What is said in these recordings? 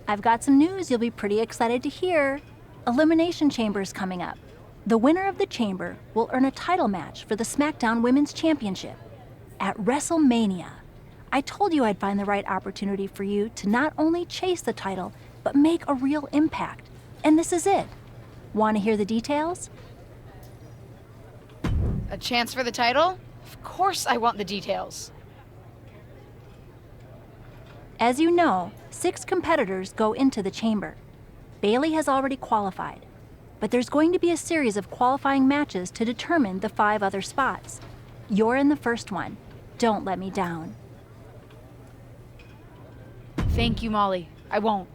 I've got some news you'll be pretty excited to hear. Elimination Chamber is coming up. The winner of the Chamber will earn a title match for the SmackDown Women's Championship at WrestleMania. I told you I'd find the right opportunity for you to not only chase the title, but make a real impact. And this is it. Want to hear the details? A chance for the title? Of course I want the details. As you know, 6 competitors go into the chamber. Bailey has already qualified, but there's going to be a series of qualifying matches to determine the 5 other spots. You're in the first one. Don't let me down. Thank you, Molly. I won't.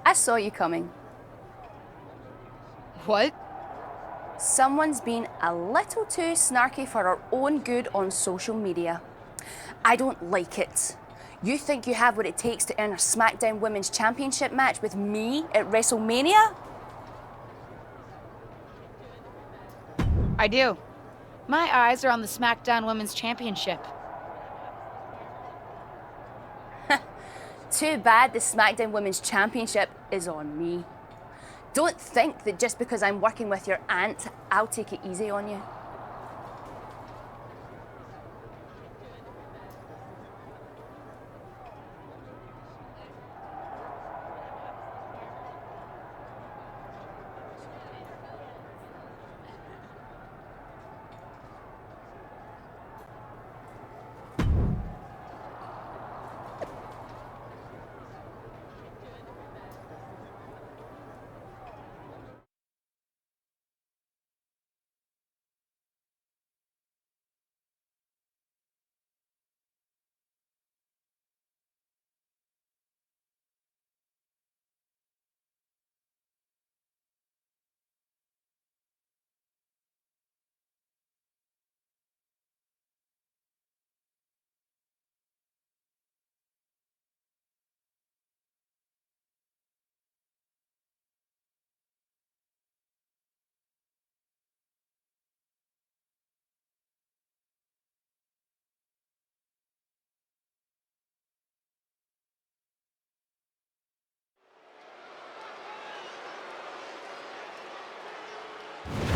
I saw you coming. What? Someone's been a little too snarky for our own good on social media. I don't like it. You think you have what it takes to earn a SmackDown Women's Championship match with me at WrestleMania? I do. My eyes are on the SmackDown Women's Championship. Too bad the SmackDown Women's Championship is on me. Don't think that just because I'm working with your aunt, I'll take it easy on you.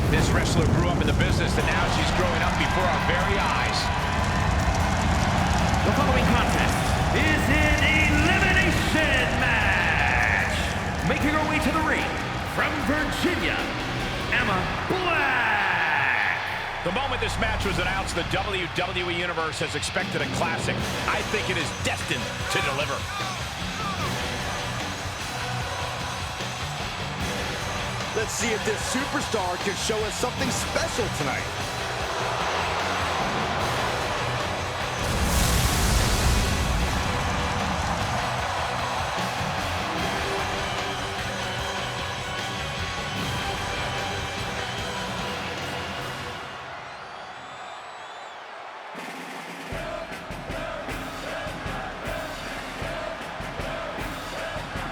This wrestler grew up in the business, and now she's growing up before our very eyes. The following contest is an elimination match. Making her way to the ring from Virginia, Emma Black. The moment this match was announced, the WWE Universe has expected a classic. I think it is destined to deliver. Let's see if this superstar can show us something special tonight.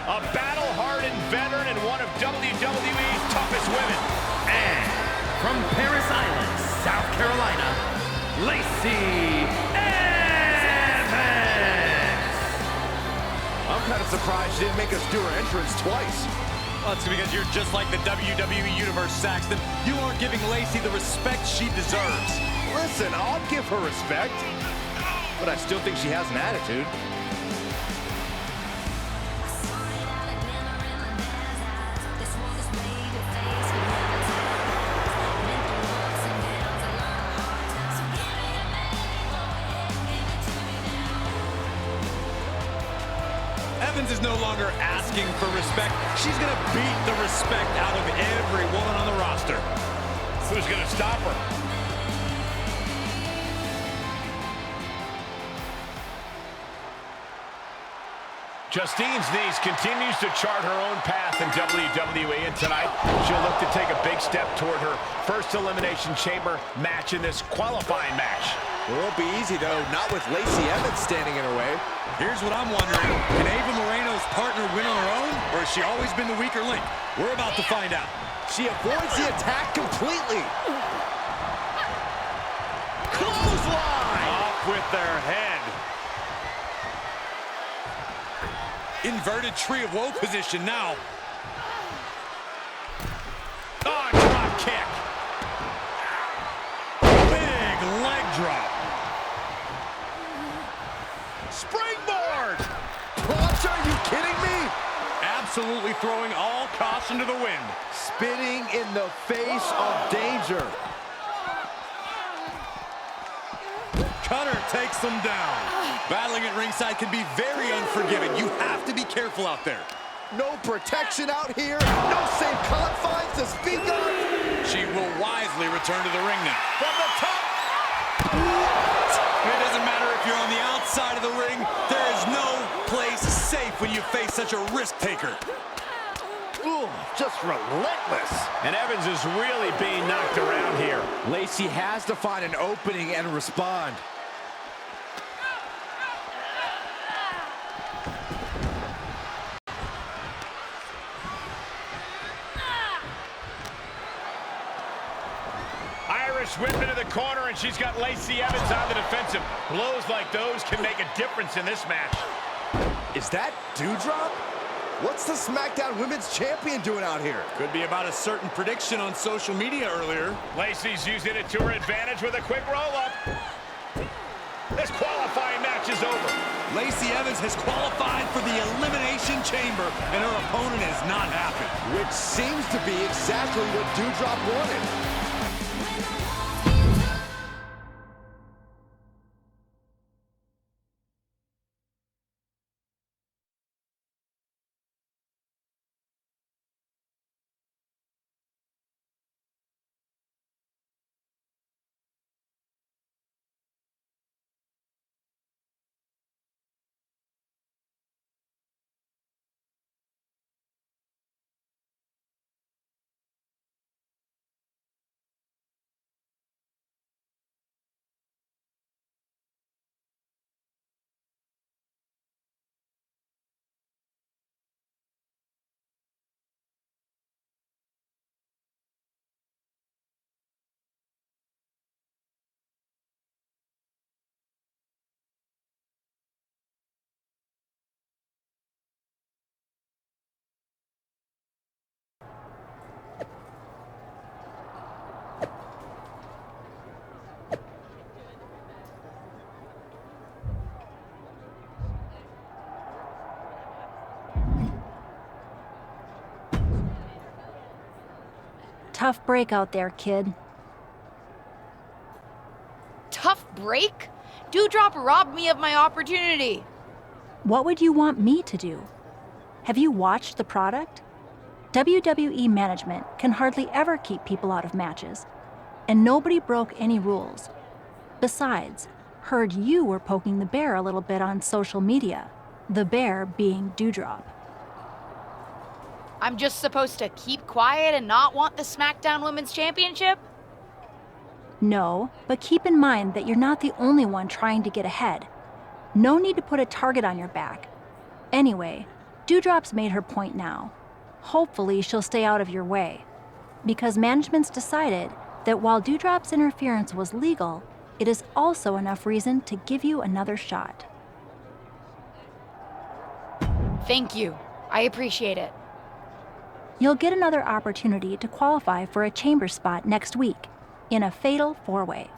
A battle-hardened hardened veteran and one of WWE's toughest women. And from Paris Island, South Carolina, Lacey Evans! I'm kind of surprised she didn't make us do her entrance twice. Well, it's because you're just like the WWE Universe, Saxton. You aren't giving Lacey the respect she deserves. Listen, I'll give her respect, but I still think she has an attitude. Evans is no longer asking for respect. She's going to beat the respect out of every woman on the roster. Who's going to stop her? Justine's niece continues to chart her own path in WWE, and tonight she'll look to take a big step toward her first Elimination Chamber match in this qualifying match. It won't be easy, though, not with Lacey Evans standing in her way. Here's what I'm wondering. Can Ava Moreno's partner win on her own, or has she always been the weaker link? We're about to find out. She avoids the attack completely. Clothesline! Off with their head. Inverted tree of woe position now. Oh, drop kick. Big leg drop. Springboard! What, are you kidding me? Absolutely throwing all caution to the wind. Spitting in the face of danger. Cutter takes them down. Battling at ringside can be very unforgiving. You have to be careful out there. No protection out here. No safe confines to speak of. She will wisely return to the ring now. From the top. It doesn't matter if you're on the outside of the ring. There is no place safe when you face such a risk taker. Ooh, just relentless. And Evans is really being knocked around here. Lacey has to find an opening and respond. Irish whip into the corner, and she's got Lacey Evans on the defensive. Blows like those can make a difference in this match. Is that Dewdrop? What's the SmackDown Women's Champion doing out here? Could be about a certain prediction on social media earlier. Lacey's using it to her advantage with a quick roll-up. This qualifying match is over. Lacey Evans has qualified for the Elimination Chamber, and her opponent is not happy. Which seems to be exactly what Dewdrop wanted. Tough break out there, kid. Tough break? Dewdrop robbed me of my opportunity. What would you want me to do? Have you watched the product? WWE management can hardly ever keep people out of matches, and nobody broke any rules. Besides, heard you were poking the bear a little bit on social media, the bear being Dewdrop. I'm just supposed to keep quiet and not want the SmackDown Women's Championship? No, but keep in mind that you're not the only one trying to get ahead. No need to put a target on your back. Anyway, Dewdrop's made her point now. Hopefully, she'll stay out of your way, because management's decided that while Doudrop's interference was legal, it is also enough reason to give you another shot. Thank you. I appreciate it. You'll get another opportunity to qualify for a chamber spot next week in a fatal four-way.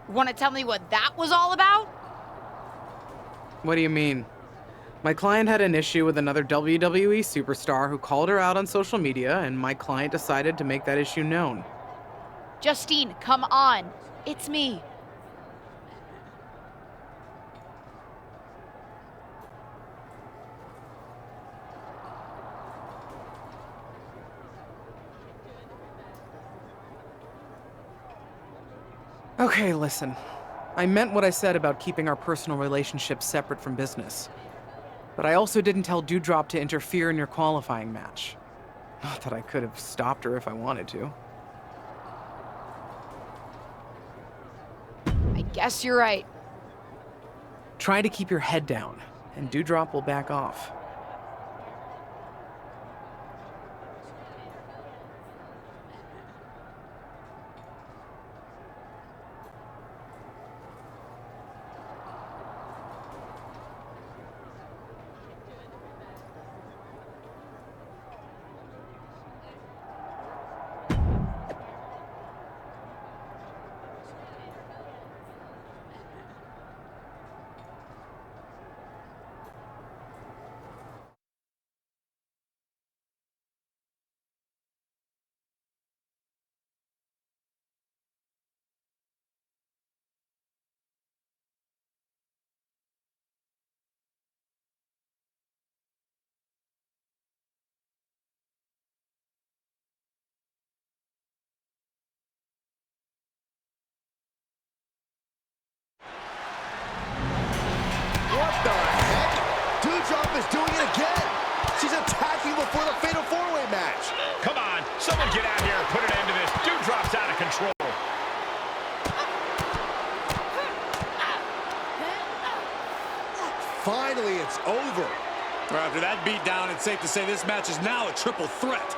Want to tell me what that was all about? What do you mean? My client had an issue with another WWE superstar who called her out on social media, and my client decided to make that issue known. Justine, come on. It's me. Okay, listen. I meant what I said about keeping our personal relationships separate from business. But I also didn't tell Doudrop to interfere in your qualifying match. Not that I could have stopped her if I wanted to. I guess you're right. Try to keep your head down, and Doudrop will back off. What the heck? Doudrop is doing it again. She's attacking before the fatal four-way match. Come on, someone get out here and put an end to this. Doudrop's out of control. Finally, it's over. After that beatdown, it's safe to say this match is now a triple threat.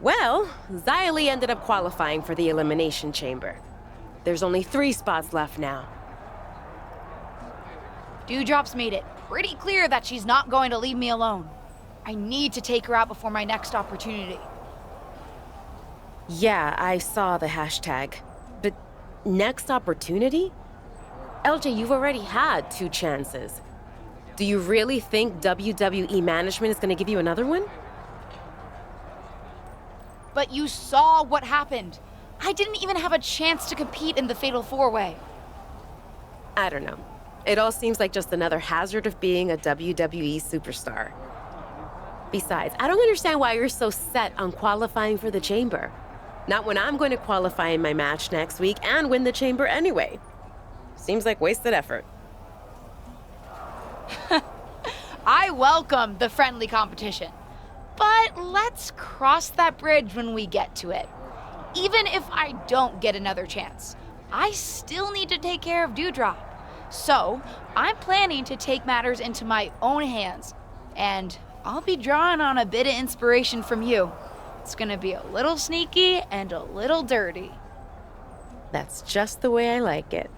Well, Xia Li ended up qualifying for the Elimination Chamber. There's only 3 spots left now. Doudrop's made it pretty clear that she's not going to leave me alone. I need to take her out before my next opportunity. Yeah, I saw the hashtag. But next opportunity? LJ, you've already had 2 chances. Do you really think WWE management is going to give you another one? But you saw what happened. I didn't even have a chance to compete in the Fatal 4-Way. I don't know. It all seems like just another hazard of being a WWE superstar. Besides, I don't understand why you're so set on qualifying for the Chamber. Not when I'm going to qualify in my match next week and win the Chamber anyway. Seems like wasted effort. I welcome the friendly competition. But let's cross that bridge when we get to it. Even if I don't get another chance, I still need to take care of Doudrop. So, I'm planning to take matters into my own hands, and I'll be drawing on a bit of inspiration from you. It's gonna be a little sneaky and a little dirty. That's just the way I like it.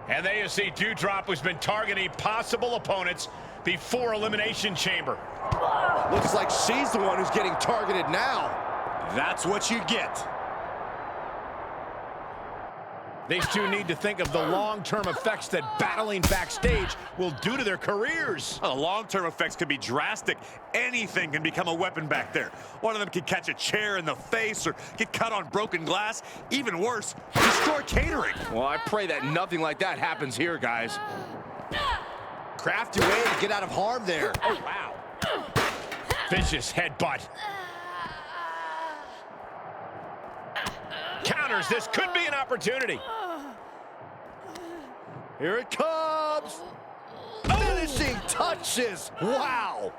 And there you see Doudrop, who's been targeting possible opponents before Elimination Chamber. Looks like she's the one who's getting targeted now. That's what you get. These two need to think of the long-term effects that battling backstage will do to their careers. Well, the long-term effects could be drastic. Anything can become a weapon back there. One of them can catch a chair in the face or get cut on broken glass. Even worse, destroy catering. Well, I pray that nothing like that happens here, guys. Crafty way to get out of harm there. Oh, wow. Vicious headbutt. Counters. This could be an opportunity. Here it comes. Finishing touches. Wow.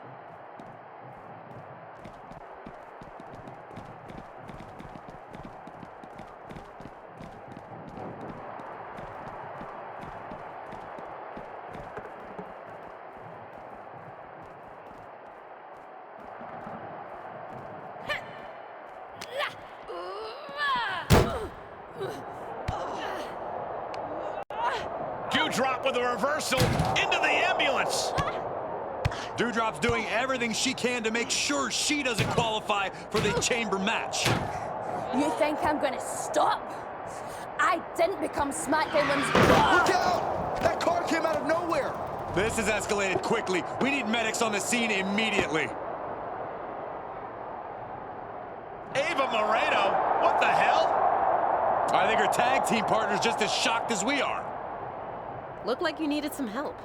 Doudrop with a reversal into the ambulance. Doudrop's doing everything she can to make sure she doesn't qualify for the chamber match. You think I'm gonna stop? I didn't become SmackDown Women's... Look out! That car came out of nowhere. This has escalated quickly. We need medics on the scene immediately. Ava Moreno, what the hell? I think her tag team partner's just as shocked as we are. Looked like you needed some help.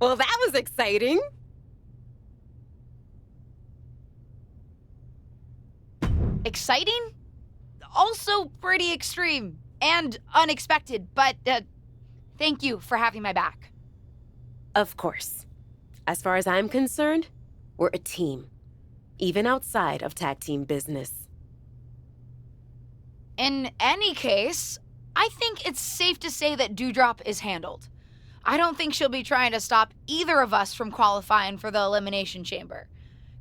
Well, that was exciting. Exciting? Also pretty extreme and unexpected, but thank you for having my back. Of course. As far as I'm concerned, we're a team, even outside of tag team business. In any case, I think it's safe to say that Doudrop is handled. I don't think she'll be trying to stop either of us from qualifying for the Elimination Chamber.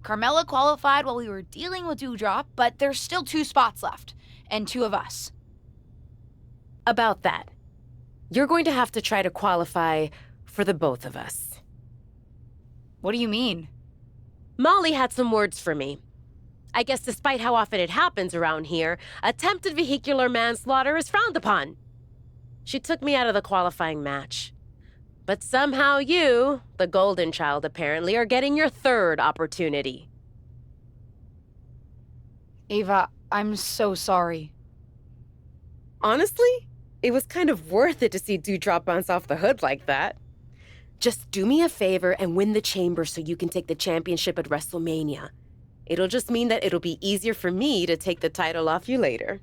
Carmella qualified while we were dealing with Doudrop, but there's still 2 spots left, and 2 of us. About that, you're going to have to try to qualify for the both of us. What do you mean? Molly had some words for me. I guess despite how often it happens around here, attempted vehicular manslaughter is frowned upon. She took me out of the qualifying match. But somehow you, the golden child apparently, are getting your 3rd opportunity. Ava, I'm so sorry. Honestly, it was kind of worth it to see Doudrop bounce off the hood like that. Just do me a favor and win the chamber so you can take the championship at WrestleMania. It'll just mean that it'll be easier for me to take the title off you later.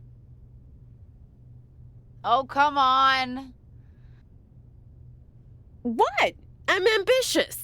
Oh, come on. What? I'm ambitious.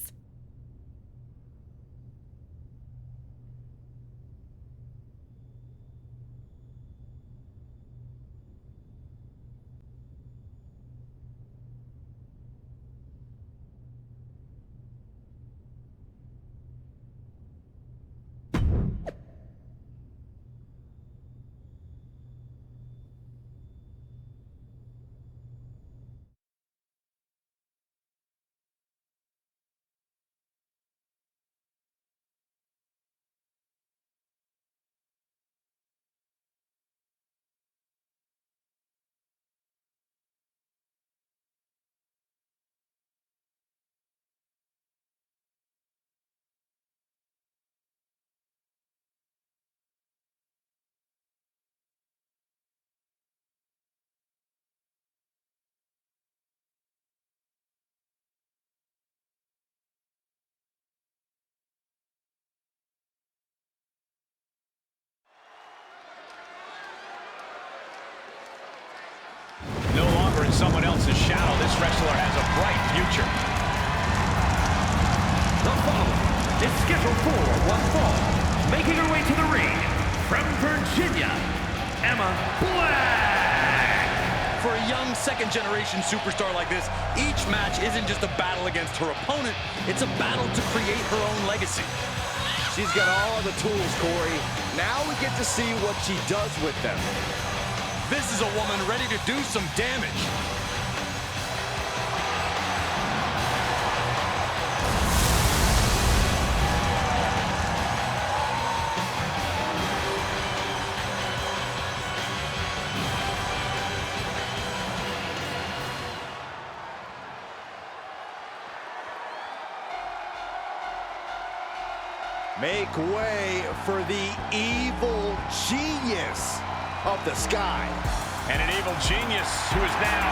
No longer in someone else's shadow, this wrestler has a bright future. The following is scheduled for one fall. Making her way to the ring from Virginia, Emma Black. For a young second-generation superstar like this, each match isn't just a battle against her opponent, it's a battle to create her own legacy. She's got all of the tools, Corey. Now we get to see what she does with them. This is a woman ready to do some damage. Make way for the evil genius of the sky. And an evil genius who is now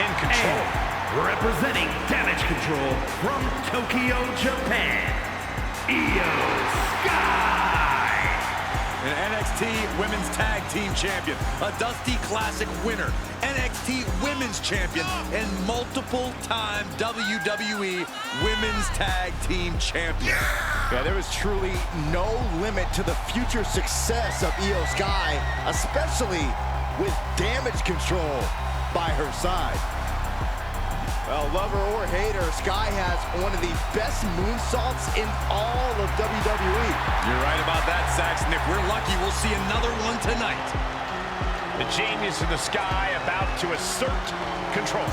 in control. And representing Damage Control from Tokyo, Japan, Io Sky. An NXT Women's Tag Team Champion, a Dusty Classic winner, NXT Women's Champion, and multiple-time WWE Women's Tag Team Champion. Yeah, there was truly no limit to the future success of Io Sky, especially with Damage Control by her side. Well, lover or hater, Sky has one of the best moonsaults in all of WWE. You're right about that, Saxon. If we're lucky, we'll see another one tonight. The genius of the Sky about to assert control.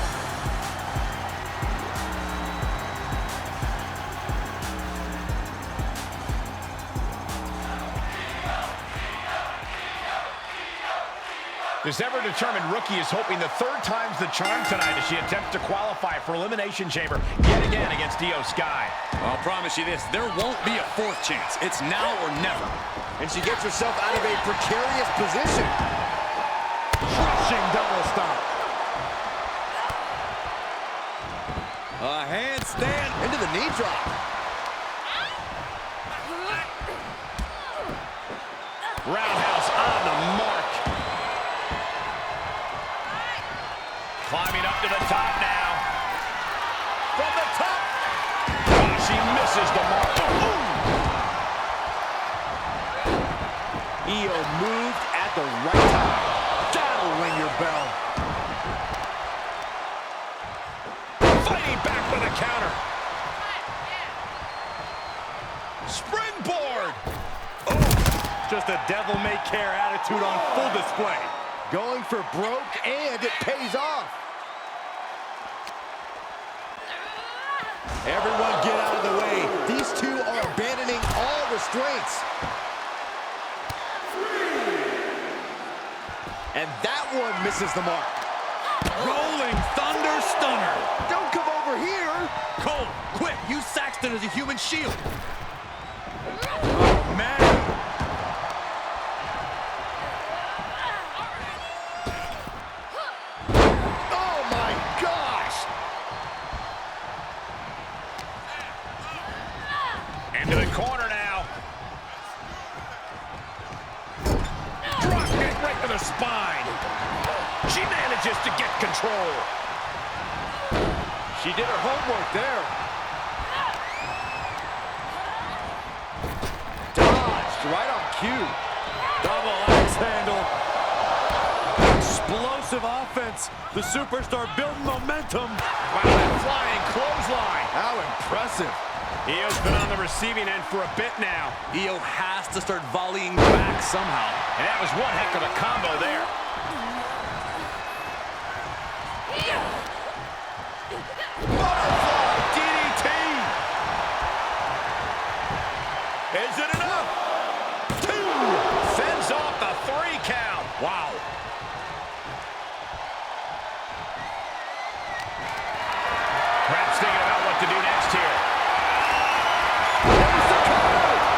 This ever-determined rookie is hoping the 3rd time's the charm tonight as she attempts to qualify for Elimination Chamber yet again against Io Sky. I'll promise you this, there won't be a 4th chance. It's now or never. And she gets herself out of a precarious position. Crushing double stomp. A handstand Into the knee drop. Roundhouse on the mark. Climbing up to the top now. From the top. Oh, she misses the mark. Io moved at the right time. That'll ring your bell. Fighting back with a counter. Springboard. care attitude on full display. Going for broke, and it pays off. Everyone get out of the way. These two are abandoning all restraints. And that one misses the mark. Rolling Thunder Stunner. Don't come over here. Cole, quick, use Saxton as a human shield. Oh, man. Oh, my gosh. Into the corner now. Drop kick right to the spine. She manages to get control. She did her homework there. Dodged right on cue. Double axe handle. Explosive offense. The superstar building momentum. Wow, that flying clothesline. How impressive. Io's been on the receiving end for a bit now. Io has to start volleying back somehow. And that was one heck of a combo there. Butterfly DDT. Is it enough? 2. Fends off the 3 count. Wow. Perhaps thinking about what to do next here.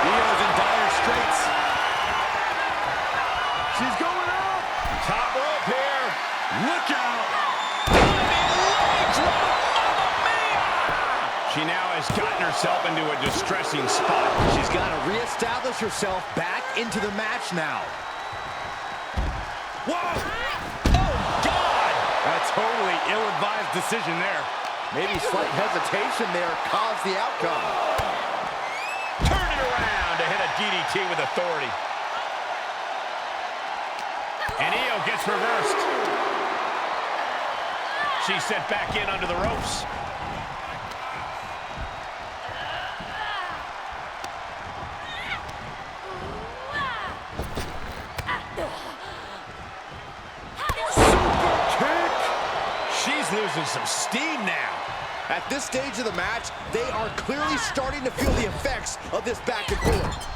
Io's in dire straits. She's going up. Top rope here. Look out. She now has gotten herself into a distressing spot. She's got to reestablish herself back into the match now. Whoa! Oh, God! A totally ill-advised decision there. Maybe slight hesitation there caused the outcome. Turn it around to hit a DDT with authority. And Io gets reversed. She's sent back in under the ropes. She's losing some steam now. At this stage of the match, they are clearly starting to feel the effects of this back and forth.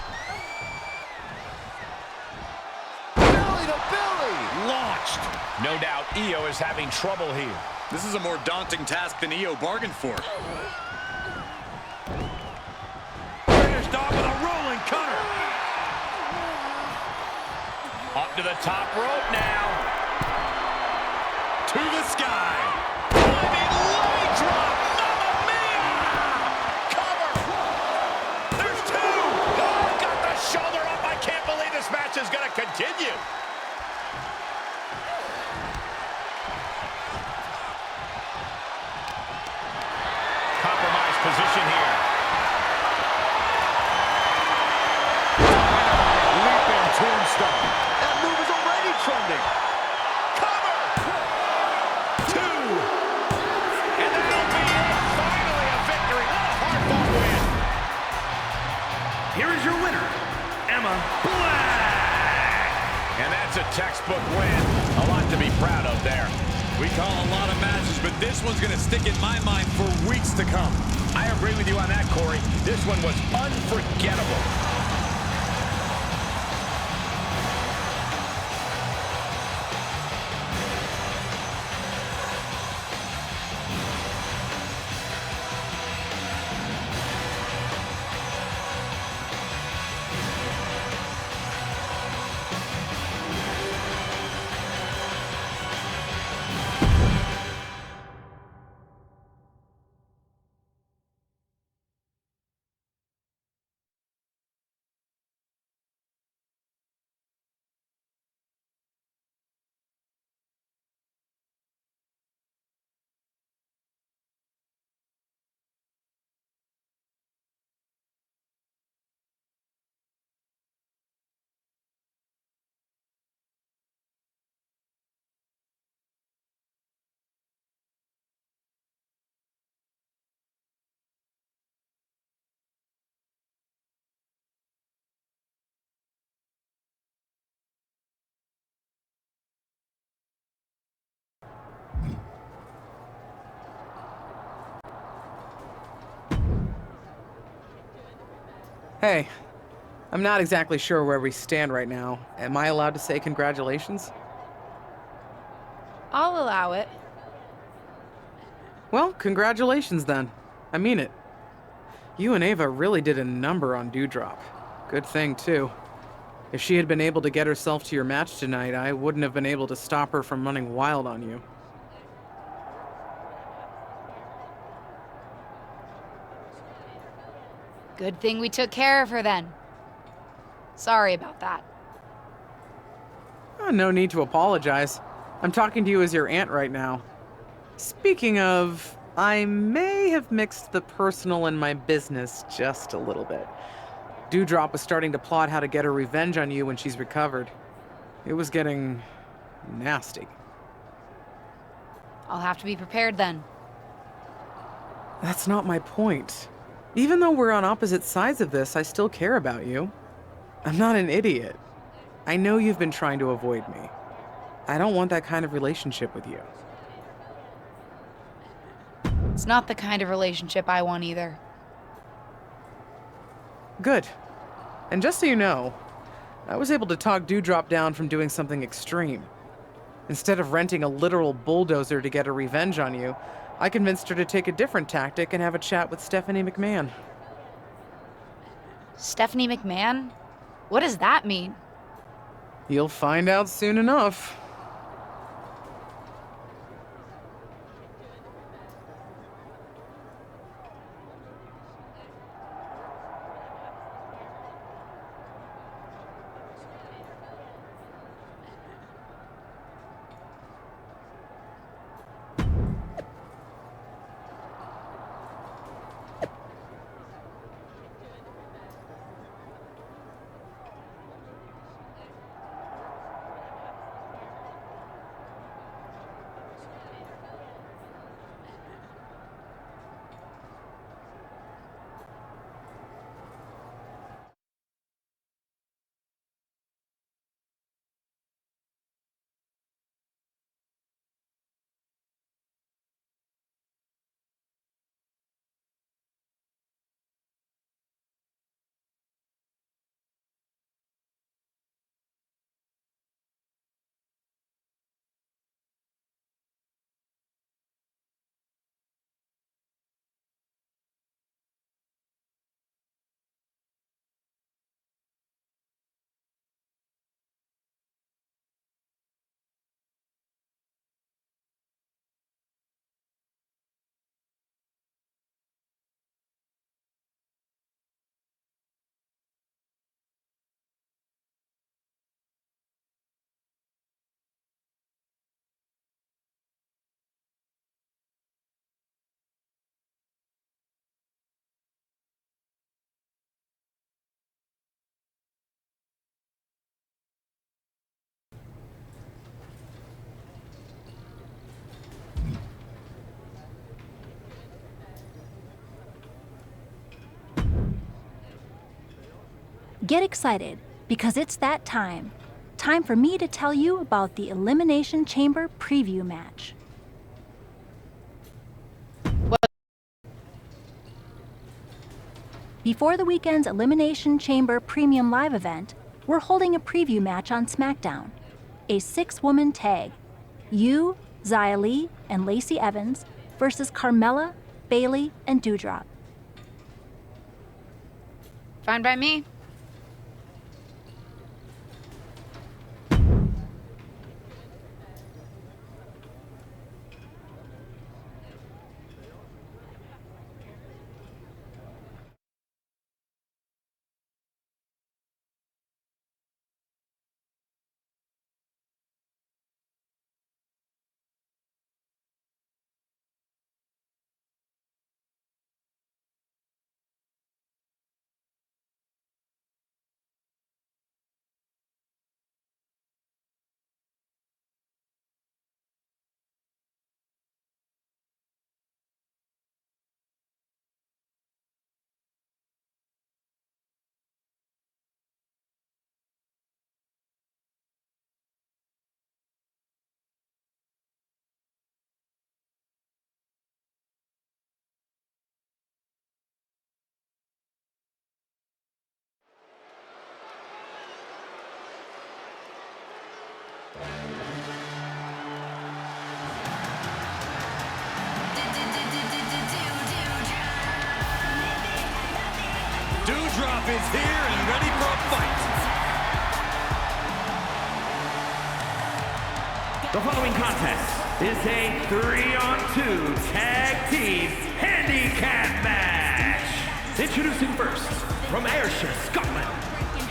Belly to belly! Launched. No doubt Io is having trouble here. This is a more daunting task than Io bargained for. Finished off with a rolling cutter. Up to the top rope now. To the sky. Climbing leg drop. Mamma mia! Cover. There's 2. Oh, got the shoulder up. I can't believe this match is going to continue. Compromised position here. Leaping tombstone. That move is already trending. Cover. 2. And that'll be it. Finally a victory. What a hard-fought win. Here is your winner, Emma Black. And that's a textbook win. A lot to be proud of there. We call a lot of matches, but this one's going to stick in my mind for weeks to come. I agree with you on that, Corey. This one was unforgettable. Hey, I'm not exactly sure where we stand right now. Am I allowed to say congratulations? I'll allow it. Well, congratulations then. I mean it. You and Ava really did a number on Dewdrop. Good thing, too. If she had been able to get herself to your match tonight, I wouldn't have been able to stop her from running wild on you. Good thing we took care of her then. Sorry about that. Oh, no need to apologize. I'm talking to you as your aunt right now. Speaking of, I may have mixed the personal and my business just a little bit. Dewdrop was starting to plot how to get her revenge on you when she's recovered. It was getting nasty. I'll have to be prepared then. That's not my point. Even though we're on opposite sides of this, I still care about you. I'm not an idiot. I know you've been trying to avoid me. I don't want that kind of relationship with you. It's not the kind of relationship I want either. Good. And just so you know, I was able to talk Dewdrop down from doing something extreme. Instead of renting a literal bulldozer to get her revenge on you, I convinced her to take a different tactic and have a chat with Stephanie McMahon. Stephanie McMahon? What does that mean? You'll find out soon enough. Get excited, because it's that time. Time for me to tell you about the Elimination Chamber preview match. Before the weekend's Elimination Chamber Premium Live event, we're holding a preview match on SmackDown. A 6-woman tag. You, Xia Li, and Lacey Evans versus Carmella, Bayley, and Dewdrop. Fine by me. champ is here and ready for a fight. The following contest is a 3-on-2 tag team handicap match. Introducing first, from Ayrshire, Scotland,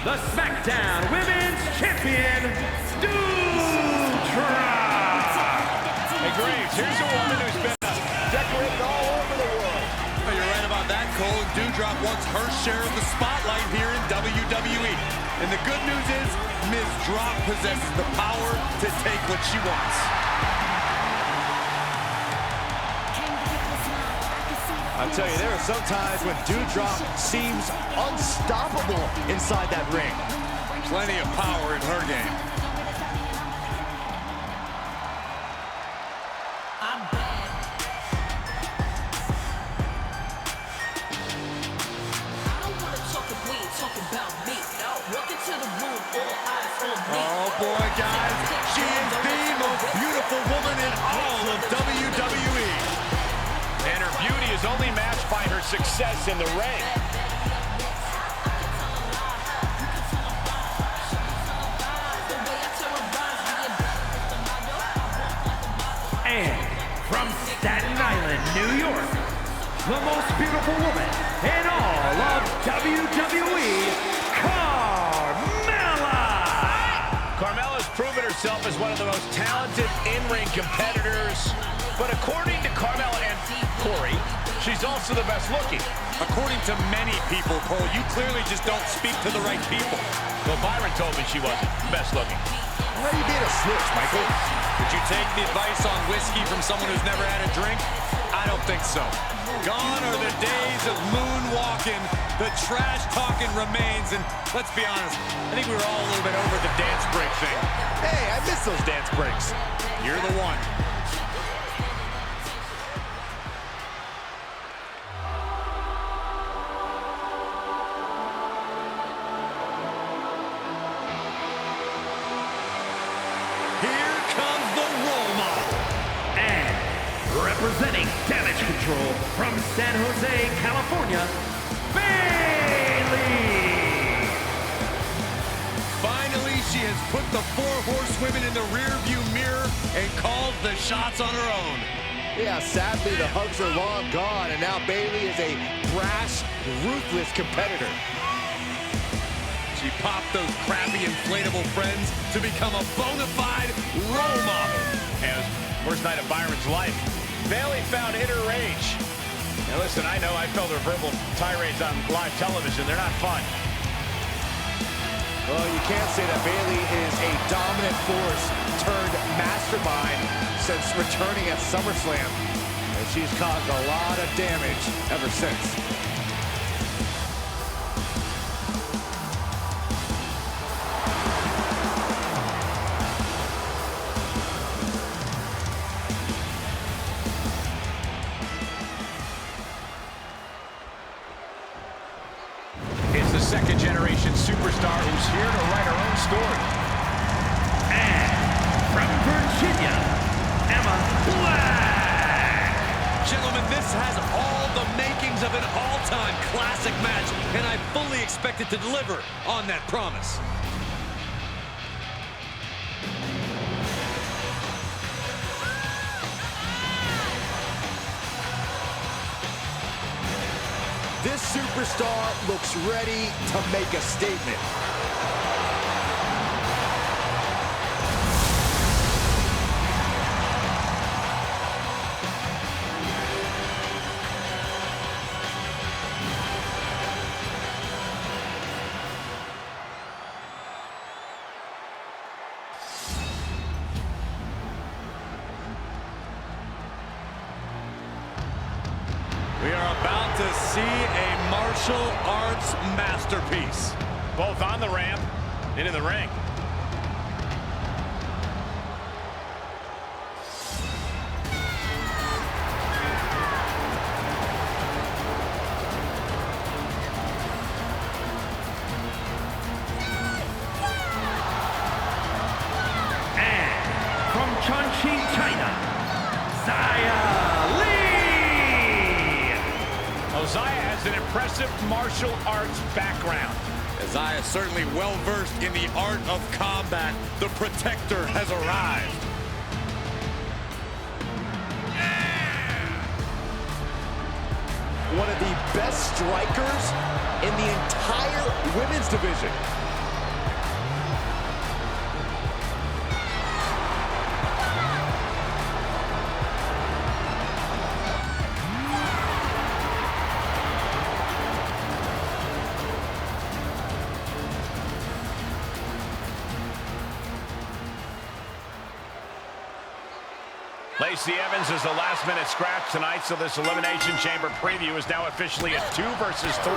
the SmackDown Women's Champion, Doudrop. Hey, Graves, here's a woman who's been decorated all over the world. Oh, you're right about that, Cole. Doudrop wants her share of the spotlight here in WWE. And the good news is, Ms. Drop possesses the power to take what she wants. I'll tell you, there are some times when Doudrop seems unstoppable inside that ring. Plenty of power in her game. Oh boy, guys, she is the most beautiful woman in all of WWE. And her beauty is only matched by her success in the ring. And from Staten Island, New York, the most beautiful woman in all of WWE, Carmella's proven herself as one of the most talented in-ring competitors, but according to Carmella and Corey, she's also the best looking. According to many people, Cole, you clearly just don't speak to the right people. Well, Byron told me she wasn't best looking. Why are you being a snitch, Michael? Would you take the advice on whiskey from someone who's never had a drink? I don't think so. Gone are the days of moonwalking. The trash talking remains, and let's be honest, I think we were all a little bit over the dance break thing. Hey, I miss those dance breaks. You're the one. Here comes the role model. And representing Damage Control from San Jose, California, Bayley. Finally, she has put the 4 horsewomen in the rearview mirror and called the shots on her own. Yeah, sadly, the hugs are long gone, and now Bayley is a brash, ruthless competitor. She popped those crappy inflatable friends to become a bona fide role model. And it was the worst night of Byron's life. Bayley found inner rage. Now listen, I know I felt her verbal tirades on live television. They're not fun. Well, you can't say that Bayley is a dominant force turned mastermind since returning at SummerSlam. And she's caused a lot of damage ever since. Second-generation superstar who's here to write her own story. And from Virginia, Emma Black. Gentlemen, this has all the makings of an all-time classic match, and I fully expect it to deliver on that promise. This superstar looks ready to make a statement. We are about to see a martial arts masterpiece. Both on the ramp and in the ring. And from Chongqing, China, Xia Li. Isaiah has an impressive martial arts background. Isaiah is certainly well-versed in the art of combat. The Protector has arrived. One of the best strikers in the entire women's division. Lacey Evans is the last-minute scratch tonight, so this Elimination Chamber preview is now officially a 2 versus 3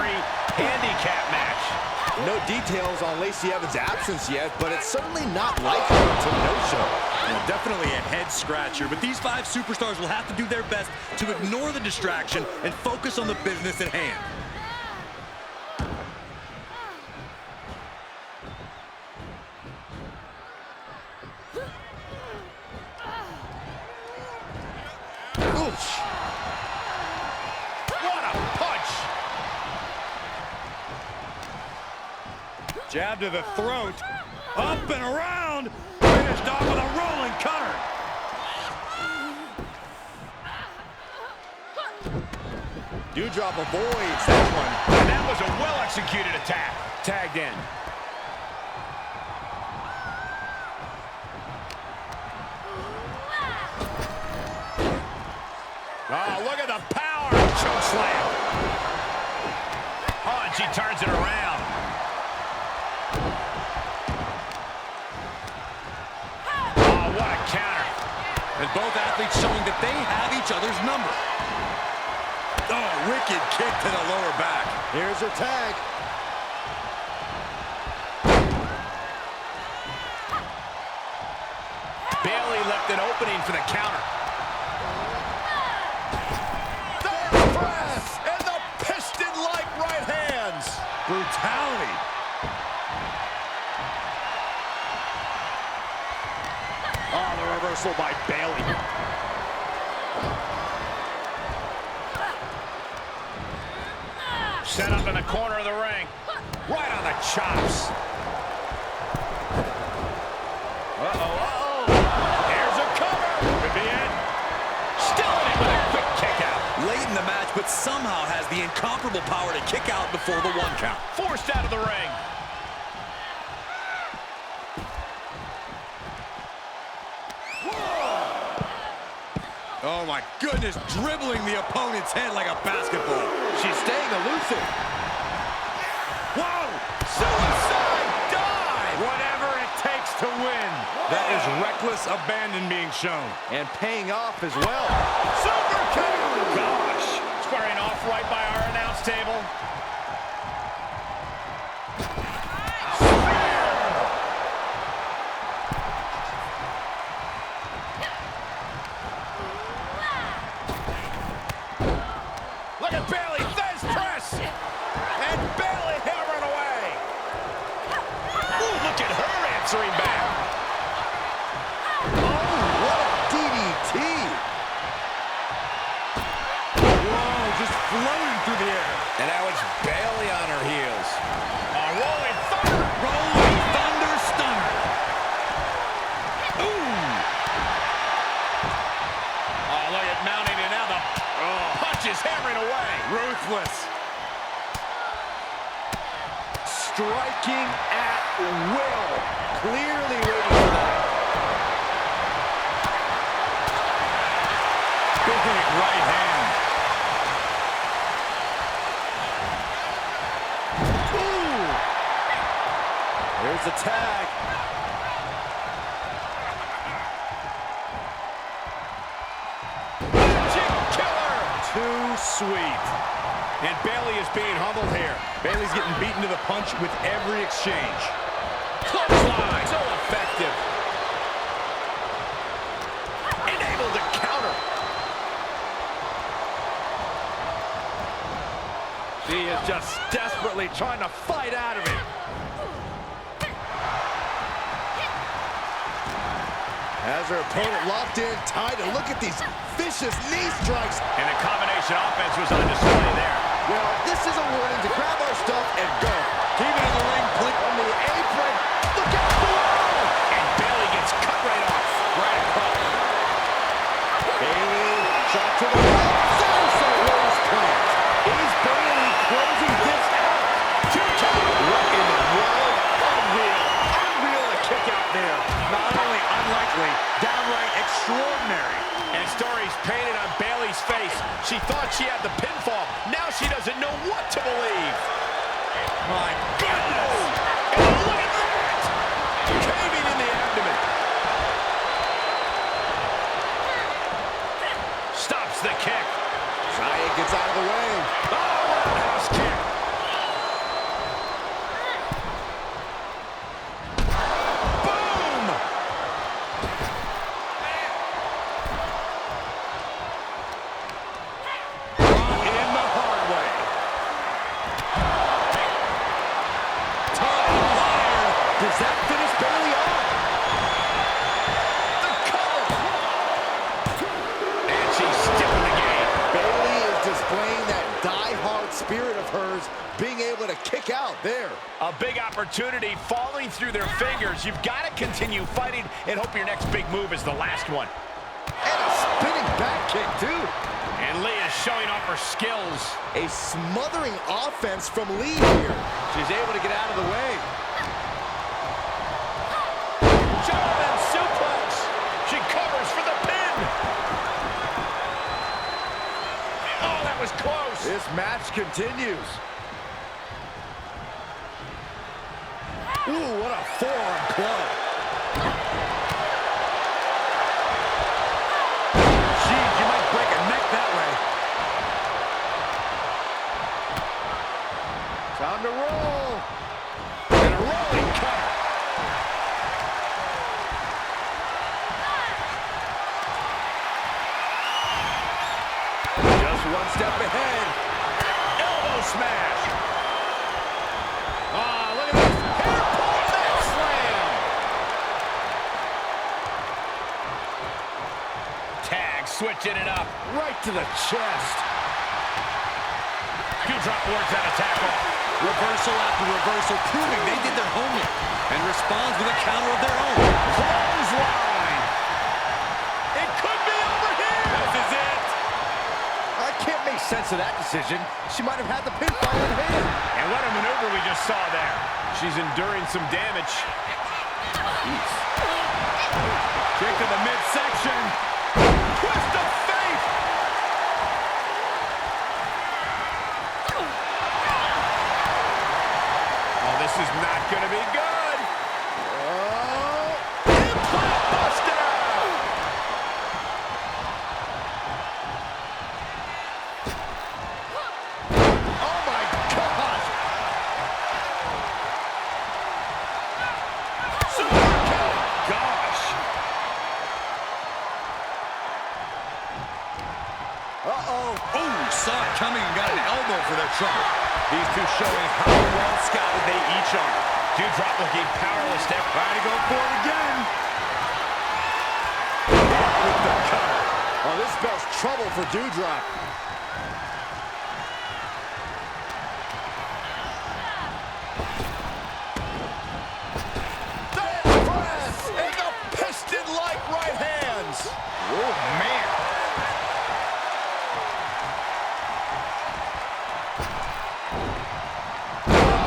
handicap match. No details on Lacey Evans' absence yet, but it's certainly not likely to no-show. Yeah, definitely a head-scratcher, but these 5 superstars will have to do their best to ignore the distraction and focus on the business at hand. What a punch! Jab to the throat, up and around, finished off with a rolling cutter. Dewdrop avoids that one. And that was a well-executed attack. Tagged in. Oh, look at the power. Choke slam. Oh, and she turns it around. Oh, what a counter. And both athletes showing that they have each other's number. Oh, wicked kick to the lower back. Here's her tag. Bayley left an opening for the counter. Press and the piston-like right hands. Brutality. Oh, the reversal by Bayley. Set up in the corner of the ring. Right on the chops. Here's a cover. Could be it. Still in it with a quick kick out. Late in the match, but somehow has the incomparable power to kick out before the 1 count. Forced out of the ring. Oh my goodness, dribbling the opponent's head like a basketball. She's staying elusive. Whoa! Suicide dive. Whatever it takes to win. That is reckless abandon being shown. And paying off as well. Super kick. Gosh. Squaring off right by our announce table. Look at Bayley, Fez press! And Bayley hammering away! Ooh, look at her answering back! Oh, what a DDT. Whoa, just floating through the air. And now it's Bayley on her heels. A rolling thunder! Rolling thunder stunner. Ooh! Oh, look at mounting, and now the punch is hammering away. Ruthless. Striking at will. Clearly waiting for that. Big right hand. Ooh. There's the tag. Magic killer! Too sweet. And Bayley is being humbled here. Bayley's getting beaten to the punch with every exchange. Clothesline, so effective. And able to counter. She is just desperately trying to fight out of it. Has her opponent locked in tight, and look at these vicious knee strikes. And the combination offense was on display there. Well, this is a warning to grab our stuff and go. Keep it in the ring, please. On the apron. Look out below! And Bayley gets cut right off. Right across. Bayley, shot to the right. Salsa rose plant. Is Bayley closing this out? Two count. What in the world? Unreal. Unreal a kick out there. Not only unlikely, downright extraordinary. And stories painted on Bayley's face. She thought she had the pinfall. Now she doesn't know what to believe. My goodness! And look at that! Caving in the abdomen. Stops the kick. Nia gets out of the way. Oh, roundhouse kick. Boom! In the hard way. Top wire. Does that finish Bayley off? The cover. And she's still in the game. Bayley is displaying that die-hard spirit of hers, being able to kick out there. A big opportunity falling through their fingers. You've got to continue fighting and hope your next big move is the last one. And a spinning back kick, too. And Lee is showing off her skills. A smothering offense from Lee here. She's able to get out of the way. German suplex. She covers for the pin. Oh, that was close. This match continues. Ooh, what a forearm club. Geez, you might break a neck that way. Time to roll. And a rolling cutter. Just one step ahead. Elbow smash. Ah, look at this. Hair pull neck slam. Tag switching it up. Right to the chest. Drop works out of tackle. Reversal after reversal, proving they did their homework and responds with a counter of their own. Clothesline. It could be over here. This is it. I can't make sense of that decision. She might have had the pinfall in hand. And what a maneuver we just saw there. She's enduring some damage. Jeez. Kick to the midsection. Twist of fate. Oh, this is not going to be good. Implant buster. Oh, my gosh. Super kick. Gosh. Uh-oh. Ooh, saw it coming and got an elbow for their trouble. These two showing how well scouted they each are. Dewdrop looking powerless there. Trying to go for it again. With the cover. Oh, this spells trouble for Dewdrop. The press and the piston-like right hands. Oh, man.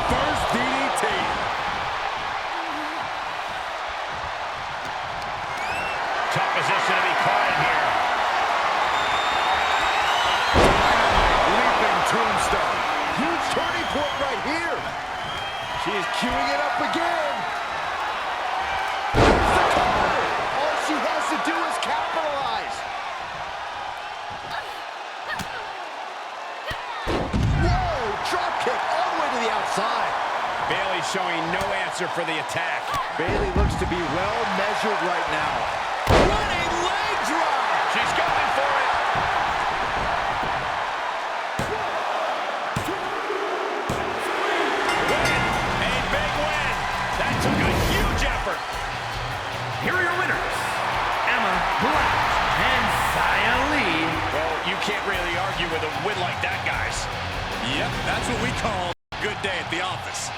First DDT. Tough position to be caught in here. Leaping tombstone. Huge turning point right here. She is queuing it up again. There's the cover. All she has to do is capitalize. Whoa, drop kick all the way to the outside. Bayley showing no answer for the attack. Bayley looks to be well measured right now. Running leg drop. She's going for it. Win. A big win. That took a huge effort. Here are your winners, Emma Black and Xia Li. Well, you can't really argue with a win like that, guys. Yep, that's what we call a good day at the office.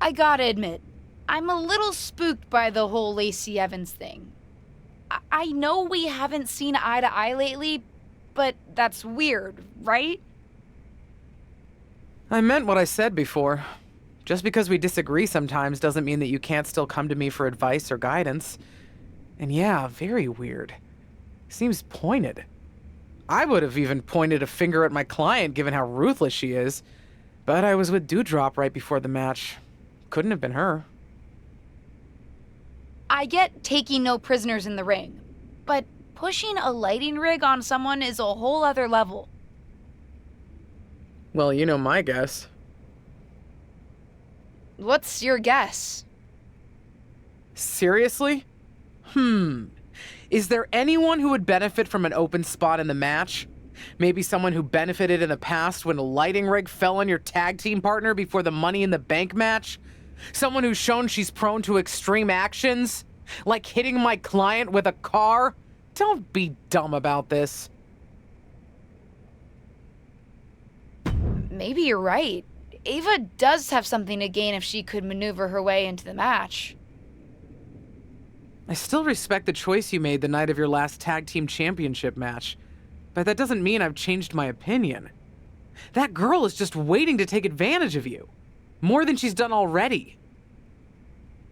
I gotta admit, I'm a little spooked by the whole Lacey Evans thing. I know we haven't seen eye to eye lately, but that's weird, right? I meant what I said before. Just because we disagree sometimes doesn't mean that you can't still come to me for advice or guidance. And yeah, very weird. Seems pointed. I would have even pointed a finger at my client given how ruthless she is. But I was with Dewdrop right before the match. Couldn't have been her. I get taking no prisoners in the ring, but pushing a lighting rig on someone is a whole other level. Well, you know my guess. What's your guess? Seriously? Is there anyone who would benefit from an open spot in the match? Maybe someone who benefited in the past when a lighting rig fell on your tag team partner before the Money in the Bank match? Someone who's shown she's prone to extreme actions? Like hitting my client with a car? Don't be dumb about this. Maybe you're right. Ava does have something to gain if she could maneuver her way into the match. I still respect the choice you made the night of your last tag team championship match, but that doesn't mean I've changed my opinion. That girl is just waiting to take advantage of you. More than she's done already.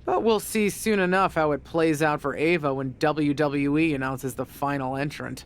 But we'll see soon enough how it plays out for Ava when WWE announces the final entrant.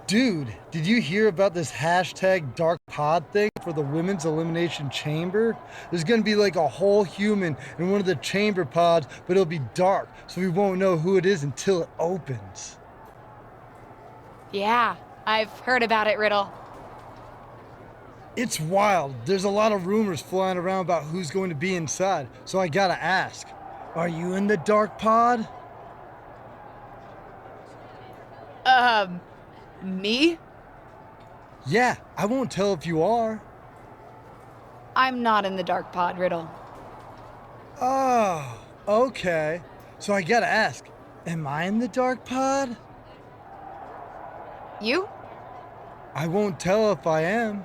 Dude, did you hear about this hashtag Dark Pod thing for the Women's Elimination Chamber? There's gonna be like a whole human in one of the chamber pods, but it'll be dark, so we won't know who it is until it opens. Yeah, I've heard about it, Riddle. It's wild. There's a lot of rumors flying around about who's going to be inside, so I gotta ask. Are you in the Dark Pod? Me? Yeah, I won't tell if you are. I'm not in the dark pod, Riddle. Oh, okay. So I gotta ask, am I in the Dark Pod? You? I won't tell if I am.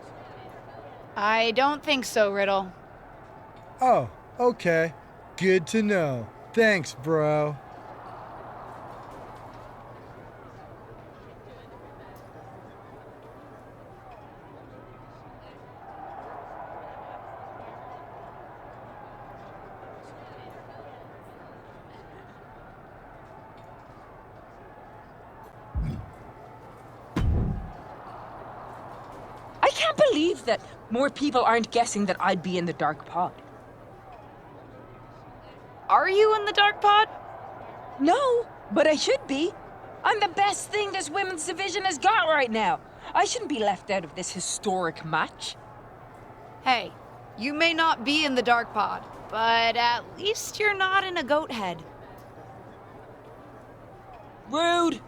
I don't think so, Riddle. Oh, okay. Good to know. Thanks, bro. I can't believe that more people aren't guessing that I'd be in the dark pod. Are you in the dark pod? No, but I should be. I'm the best thing this women's division has got right now. I shouldn't be left out of this historic match. Hey, you may not be in the dark pod, but at least you're not in a goat head. Rude.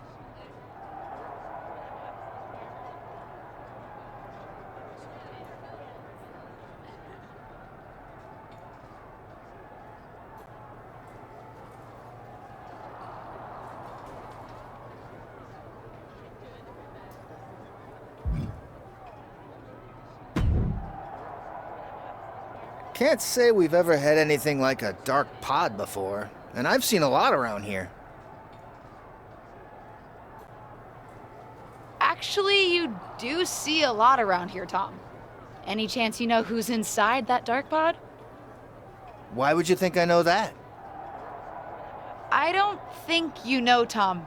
Can't say we've ever had anything like a dark pod before, and I've seen a lot around here. Actually, you do see a lot around here, Tom. Any chance you know who's inside that dark pod? Why would you think I know that? I don't think you know, Tom.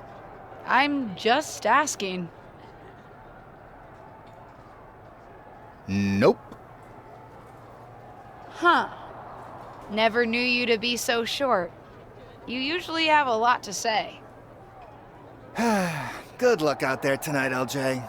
I'm just asking. Nope. Huh. Never knew you to be so short. You usually have a lot to say. Good luck out there tonight, LJ.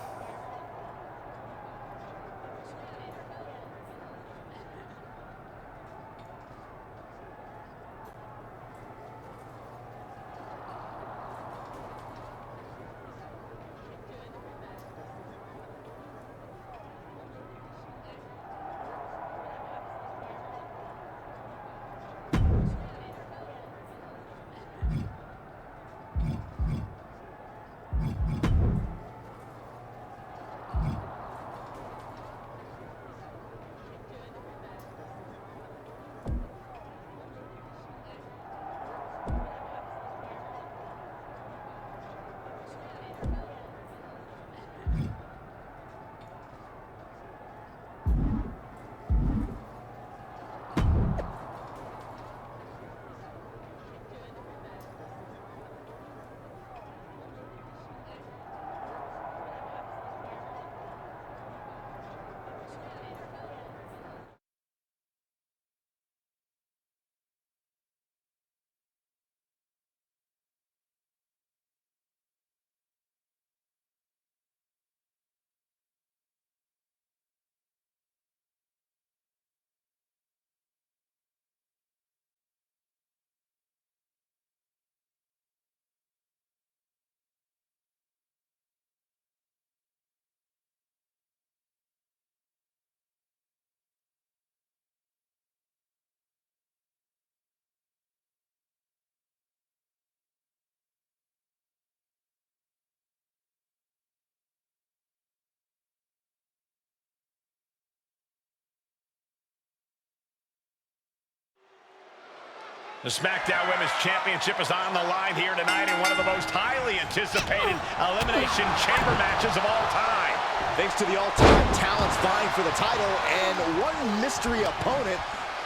The SmackDown Women's Championship is on the line here tonight in one of the most highly anticipated Elimination Chamber matches of all time. Thanks to the all-time talents vying for the title and one mystery opponent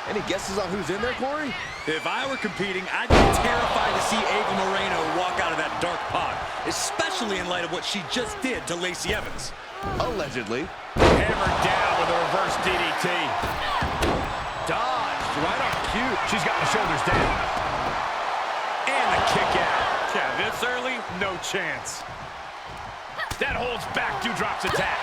Any guesses on who's in there, Corey? If I were competing, I'd be terrified to see Ava Moreno walk out of that dark pod, especially in light of what she just did to Lacey Evans. Allegedly. Hammered down with a reverse DDT. Dodged right on cue. She's got the shoulders down. And the kick out. Yeah, this early, no chance. That holds back Doudrop's attack.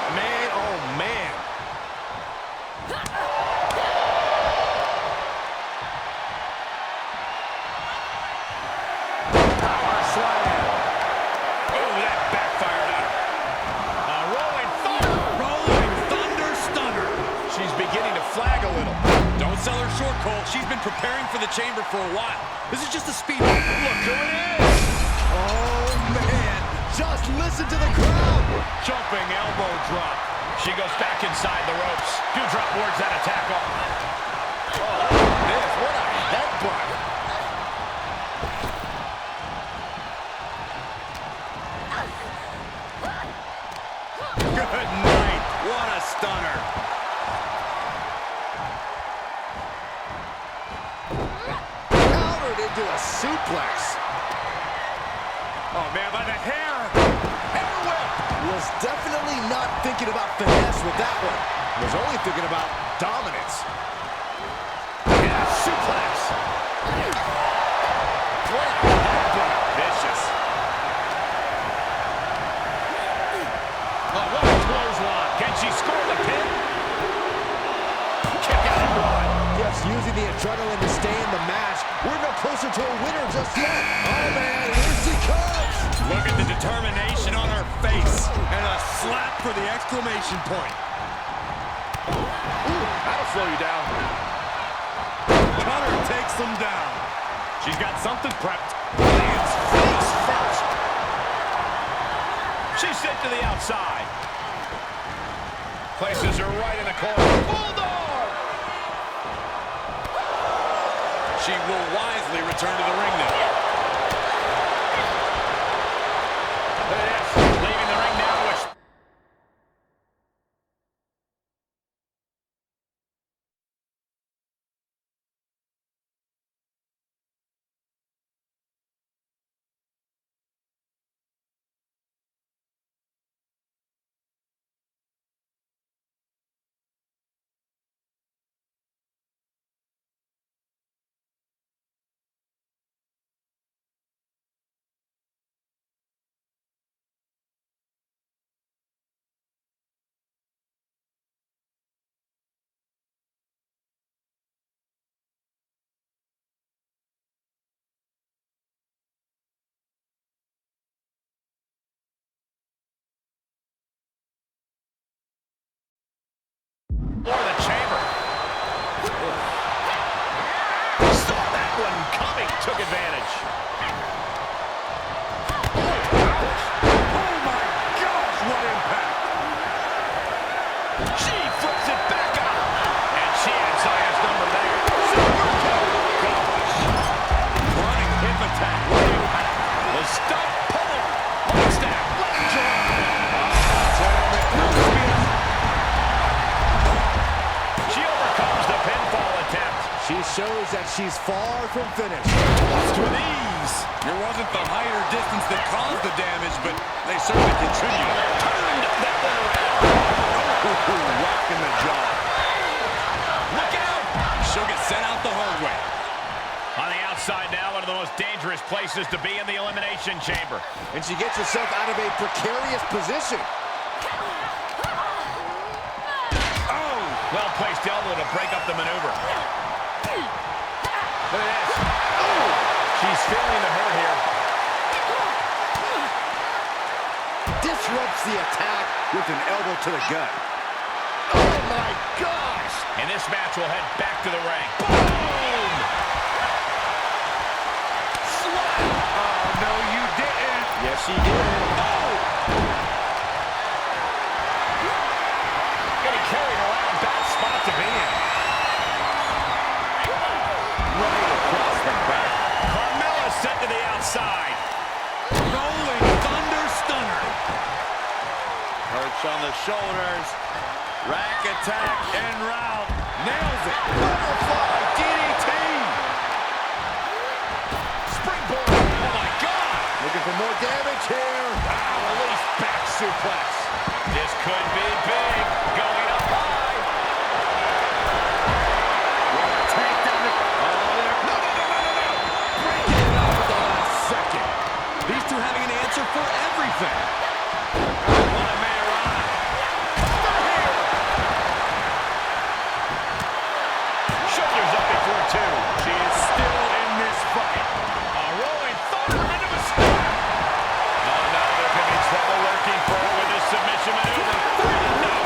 Man, oh man. Power slam. Oh, that backfired on her. A rolling thunder. Rolling thunder stunner. She's beginning to flag a little. Don't sell her short, Cole. She's been preparing for the chamber for a while. This is just a speed bump. Look who it is. Oh man. Just listen to the crowd. Jumping elbow drop. She goes back inside the ropes. Doudrop wards that attack off. Oh, this, what a headbutt. Good night. What a stunner. Countered into a suplex. Oh, man, by the hair. Hair whip. Was definitely not thinking about finesse with that one. Was only thinking about dominance. And a suplex. What a headbutt. Vicious. Oh, what a clothesline. Can she score the pin? Kick out of one. Yes, using the adrenaline to stay in the match. We're no closer to a winner just yet. Oh man, here she comes. Look at the determination on her face. And a slap for the exclamation point. Ooh, that'll slow you down. Cutter takes them down. She's got something prepped. Lands face first. She's sent to the outside. Places her right in the corner. Bulldog! She will wisely return to the ring now. Look at this. Leaving the ring now with... Or the chamber. Saw that one coming. Took advantage. Oh my gosh, what impact! She flips it back up. And she had Zaya's number there. Super kick. Gosh. Running hip attack. What impact. The stump pull. Leg snap. Leg drop. She overcomes the pinfall attempt. She shows that she's far from finished. Tossed with ease. It wasn't the height or distance that caused the damage, but they certainly contributed. Turned that one around. Rocking the jaw. Look out. She'll get sent out the hard way. On the outside now, one of the most dangerous places to be in the Elimination Chamber. And she gets herself out of a precarious position. Oh! Well-placed elbow to break up the maneuver. Look at this. Oh! She's feeling the hurt here. Disrupts the attack with an elbow to the gut. Oh my gosh! And this match will head back to the ring. Boom! Slap! Oh, no, you didn't. Yes, she did. Oh! Getting carried around. Bad spot to be in. Right across the back. Carmella's sent to the outside. Rolling thunder stunner. Perch on the en route. Nails it. Butterfly DDT. Springboard. Oh, my God. Looking for more damage here. Release back suplex. This could be big. Going up high. Take down the... Oh, there. No. Breaking it up at the last second. These two having an answer for everything. One may arrive. Shoulders up before two. She is still in this fight. A rolling thunder into a snap. Oh, no, there could be trouble lurking for her with this submission maneuver. No!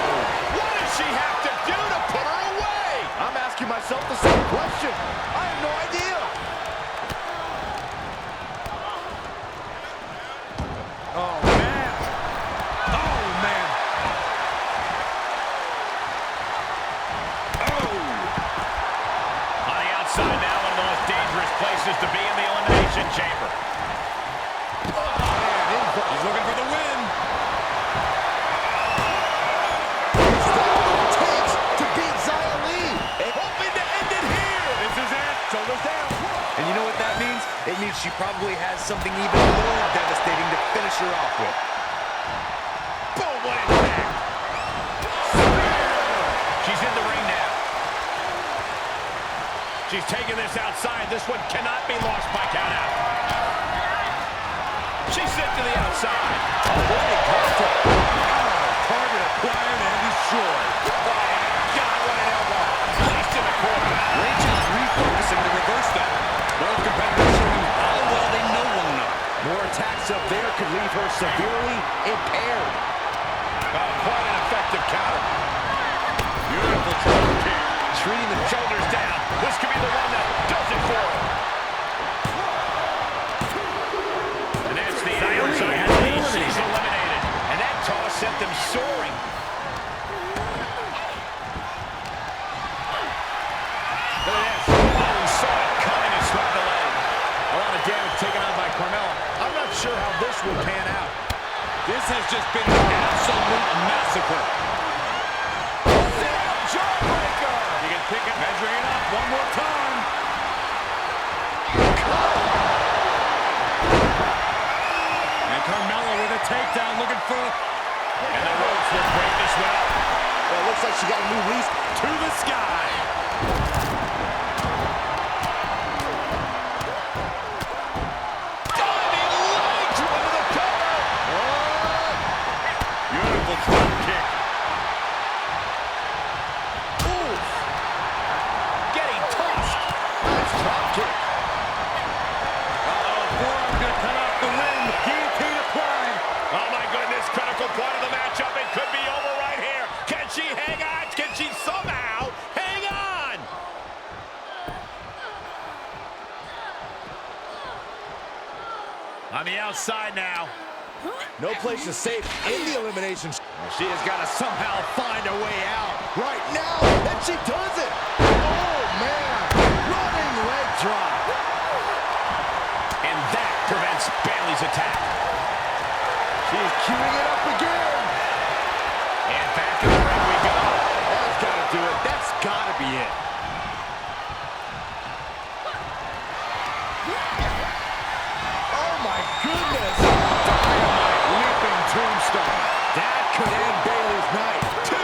What does she have to do to put her away? I'm asking myself the same question. I have no idea. Oh, man. Oh, man. Oh. On the outside now, one of the most dangerous places to be in the Elimination Chamber. He's looking for the win. Is that what it takes to beat Xia Li? Hoping to end it here. This is it. Shoulders down. And you know what that means? It means she probably has something even more devastating to finish her off with. Boom, what impact. She's in the ring now. She's taking this outside. This one cannot be lost by countout. She's sent to the outside. Avoiding contact. Target acquired and destroyed. Oh, God, what an elbow. Placed in the corner. Rachel is refocusing to reverse that. Both competitors showing how well they know one another. More attacks up there could leave her severely impaired. Oh, quite an effective counter. Beautiful drop kick. Treating the shoulders down. This could be the one that does it for her. And that's the end. She's eliminated. And that toss sent them soaring. Look at this. Oh, saw it coming and swept the leg. A lot of damage taken on by Carmella. I'm not sure how this will pan out. This has just been an absolute massacre. Jawbreaker. You can pick it, measuring it up one more time. And Carmella with a takedown, looking for... And the ropes will break this one up. Well, it looks like she got a new lease to the sky. Diving leg drop to the cover. Beautiful drop kick. Oof. Getting tossed. Nice drop kick. Forearm gonna cut off the ring. Guillotine applied. Oh my goodness, critical point of the matchup. It could be over right here. Can she hang on? Can she somehow hang on? On the outside now. No place is safe in the elimination. She has got to somehow find a way out. Right now, and she does it. Oh, man. Running leg drop. And that prevents Bayley's attack. She's queuing it up again. And back in the ring we go. That's got to do it. That's got to be it. Oh, my goodness. Dynamite leaping tombstone. That could end Bayley's night. Two.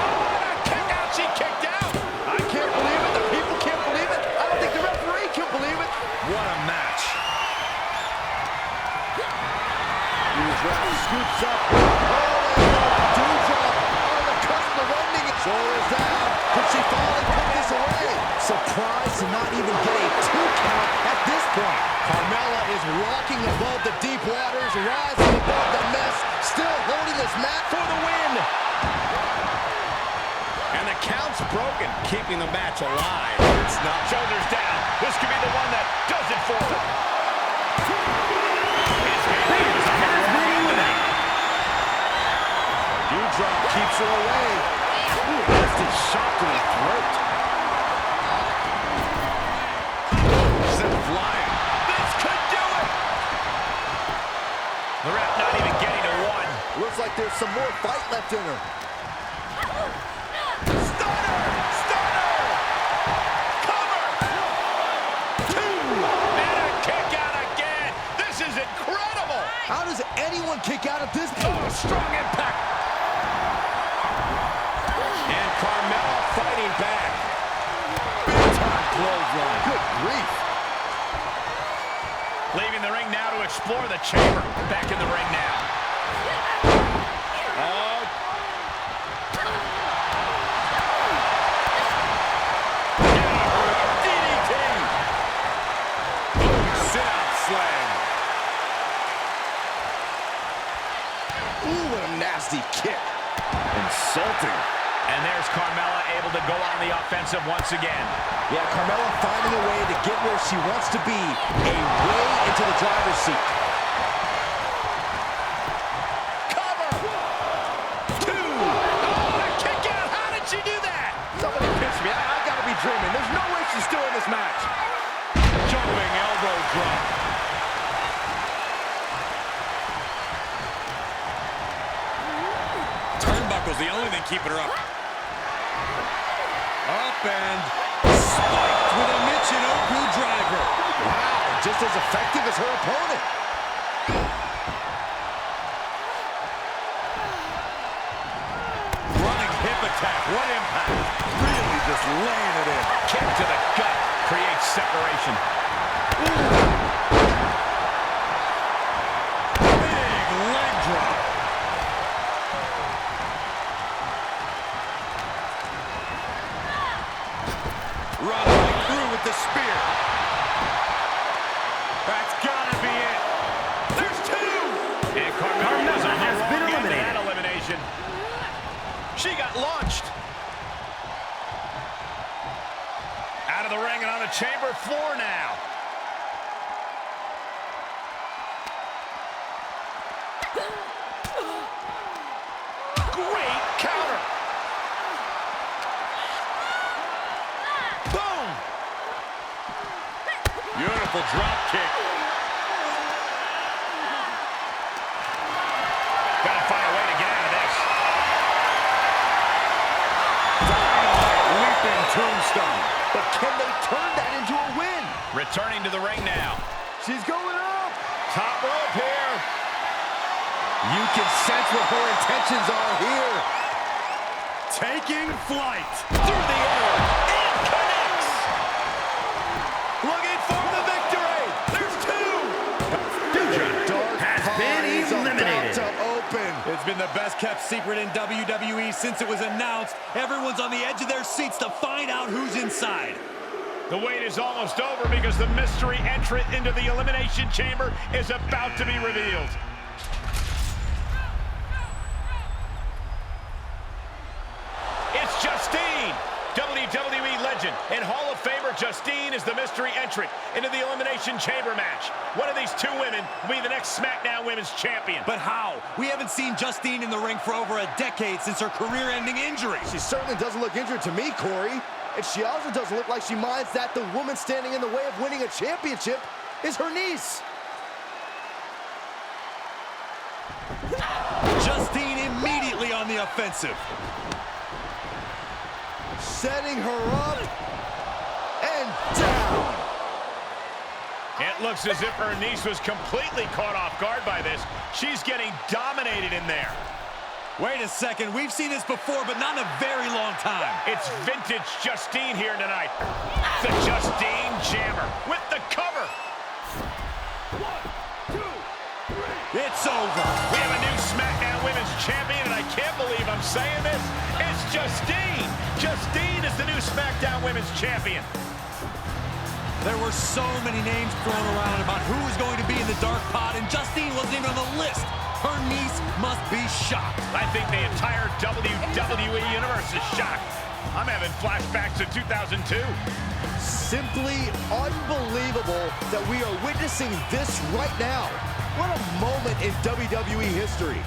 Oh, and a kick out. She kicked out. I can't believe it. The people can't believe it. I don't think the referee can believe it. What a match. Scoops up. Oh, Dewdrop on the cusp of ending it. Shoulders down. Could she finally put this away? Surprised to not even get a 2 count at this point. Carmella is walking above the deep waters, rising above the mess, still holding this mat for the win. And the count's broken, keeping the match alive. It's not. Shoulders down. This could be the one that does it for her. Dewdrop keeps her away. Ooh, nasty shot to the throat. Sent flying. This could do it. The ref not even getting to one. Looks like there's some more fight left in her. Stunner. How does anyone kick out at this point? Oh, strong impact. And Carmella fighting back. Big time clothesline. Good grief. Leaving the ring now to explore the chamber. Back in the ring now. Oh. DDT. Sit-out slam. Ooh, what a nasty kick. Insulting. And there's Carmella able to go on the offensive once again. Yeah, Carmella finding a way to get where she wants to be, a way into the driver's seat. Cover! 2! Oh, a kick out! How did she do that? Somebody pinch me. I gotta be dreaming. There's no way she's still in this match. Jumping elbow drop. Turnbuckle's the only thing keeping her up. Up and spiked with a Michinoku driver. Wow, just as effective as her opponent. Running hip attack. What impact. Really just laying it in. Kick to the gut. Creates separation. Big leg drop. Run right through with the spear. That's gotta be it. There's 2. And Carmella has been eliminated. That elimination. She got launched. Out of the ring and on the chamber floor now. Great counter. Boom. Beautiful drop kick. Gotta find a way to get out of this. Dynamite leaping tombstone. But can they turn that into a win? Returning to the ring now. She's going up. Top rope here. You can sense what her intentions are here. Taking flight. Through the air. And connects. Looking for the victory. There's 2. Dark has Pod been is eliminated. about to open. It's been the best kept secret in WWE since it was announced. Everyone's on the edge of their seats to find out who's inside. The wait is almost over because the mystery entrant into the Elimination Chamber is about to be revealed. It's Justine, WWE legend and Hall of Famer Justine is the mystery entrant into the Elimination Chamber match. One of these 2 women will be the next SmackDown Women's Champion. But how? We haven't seen Justine in the ring for over a decade since her career-ending injury. She certainly doesn't look injured to me, Corey. And she also doesn't look like she minds that the woman standing in the way of winning a championship is her niece. Justine immediately on the offensive. Setting her up and down. It looks as if her niece was completely caught off guard by this. She's getting dominated in there. Wait a second, we've seen this before, but not in a very long time. It's vintage Justine here tonight. The Justine Jammer with the cover. 1, 2, 3. It's over. We have a new SmackDown Women's Champion, and I can't believe I'm saying this. It's Justine. Justine is the new SmackDown Women's Champion. There were so many names thrown around about who was going to be in the dark pod, and Justine wasn't even on the list. Her niece must be shocked. I think the entire WWE Universe is shocked. I'm having flashbacks to 2002. Simply unbelievable that we are witnessing this right now. What a moment in WWE history.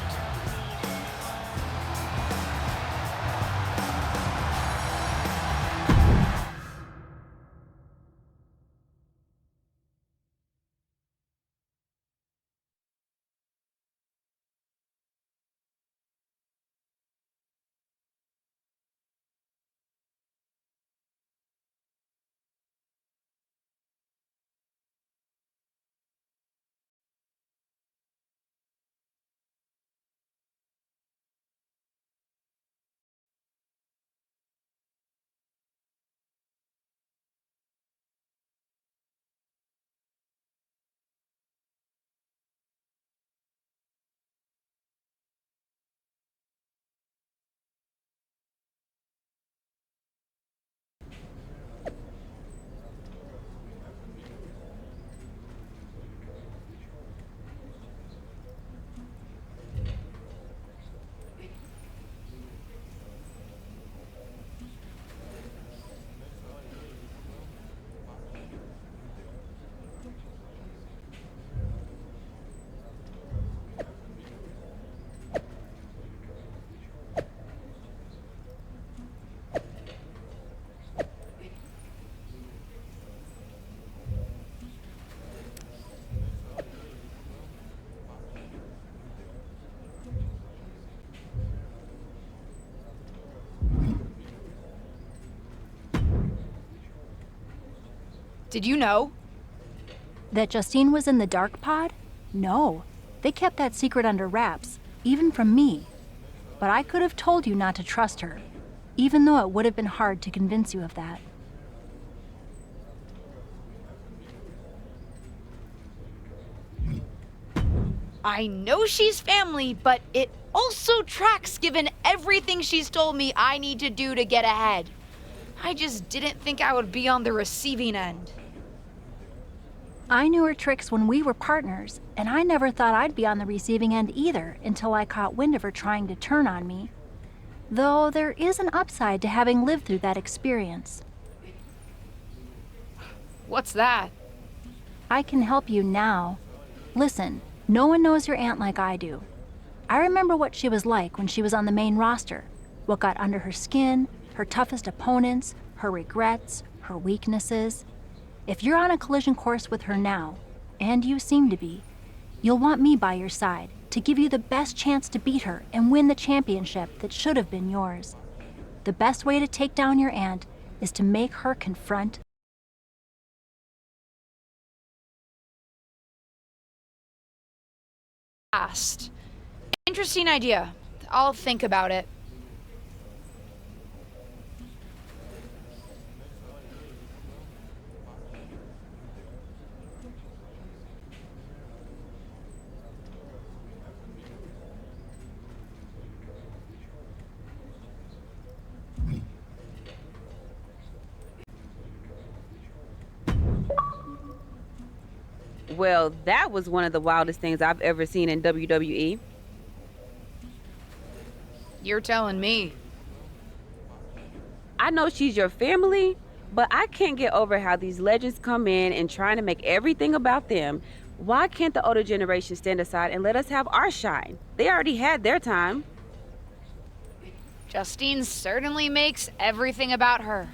Did you know? That Justine was in the dark pod? No. They kept that secret under wraps, even from me. But I could have told you not to trust her, even though it would have been hard to convince you of that. I know she's family, but it also tracks given everything she's told me I need to do to get ahead. I just didn't think I would be on the receiving end. I knew her tricks when we were partners, and I never thought I'd be on the receiving end either until I caught wind of her trying to turn on me. Though there is an upside to having lived through that experience. What's that? I can help you now. Listen, no one knows your aunt like I do. I remember what she was like when she was on the main roster, what got under her skin, her toughest opponents, her regrets, her weaknesses. If you're on a collision course with her now, and you seem to be, you'll want me by your side to give you the best chance to beat her and win the championship that should have been yours. The best way to take down your aunt is to make her confront Past. Interesting idea. I'll think about it. Well, that was one of the wildest things I've ever seen in WWE. You're telling me. I know she's your family, but I can't get over how these legends come in and trying to make everything about them. Why can't the older generation stand aside and let us have our shine? They already had their time. Justine certainly makes everything about her.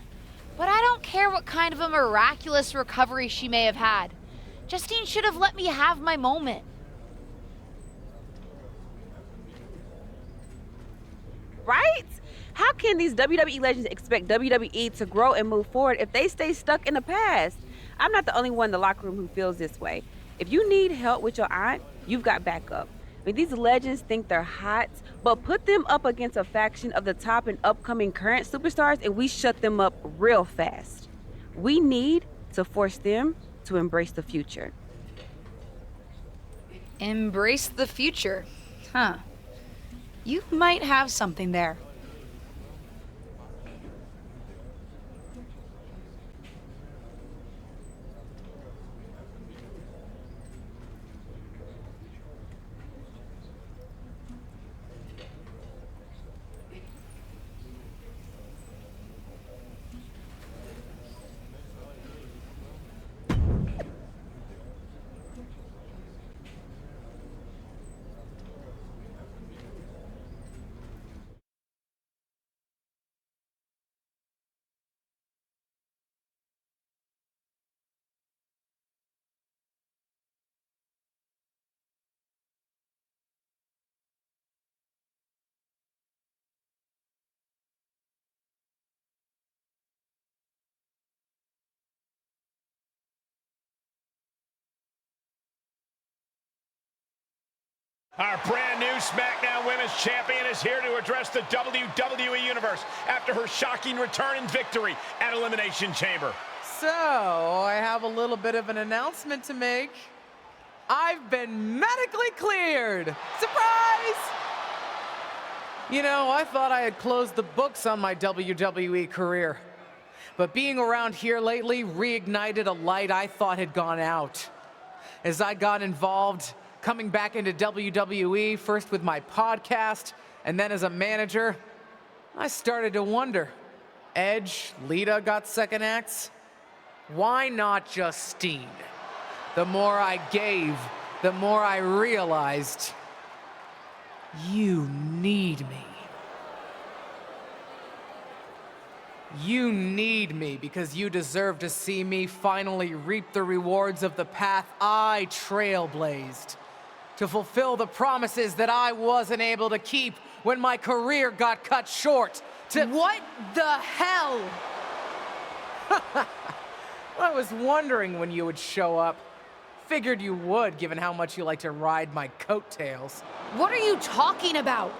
But I don't care what kind of a miraculous recovery she may have had. Justine should have let me have my moment. Right? How can these WWE legends expect WWE to grow and move forward if they stay stuck in the past? I'm not the only one in the locker room who feels this way. If you need help with your aunt, you've got backup. I mean, these legends think they're hot, but put them up against a faction of the top and upcoming current superstars and we shut them up real fast. We need to force them to embrace the future. Embrace the future. Huh. You might have something there. Our brand new SmackDown Women's Champion is here to address the WWE Universe after her shocking return and victory at Elimination Chamber. So, I have a little bit of an announcement to make. I've been medically cleared! Surprise! You know, I thought I had closed the books on my WWE career. But being around here lately reignited a light I thought had gone out. As I got involved, coming back into WWE, first with my podcast, and then as a manager, I started to wonder. Edge, Lita got second acts. Why not Justine? The more I gave, the more I realized, you need me. You need me because you deserve to see me finally reap the rewards of the path I trailblazed. To fulfill the promises that I wasn't able to keep when my career got cut short. To... What the hell? I was wondering when you would show up. Figured you would, given how much you like to ride my coattails. What are you talking about?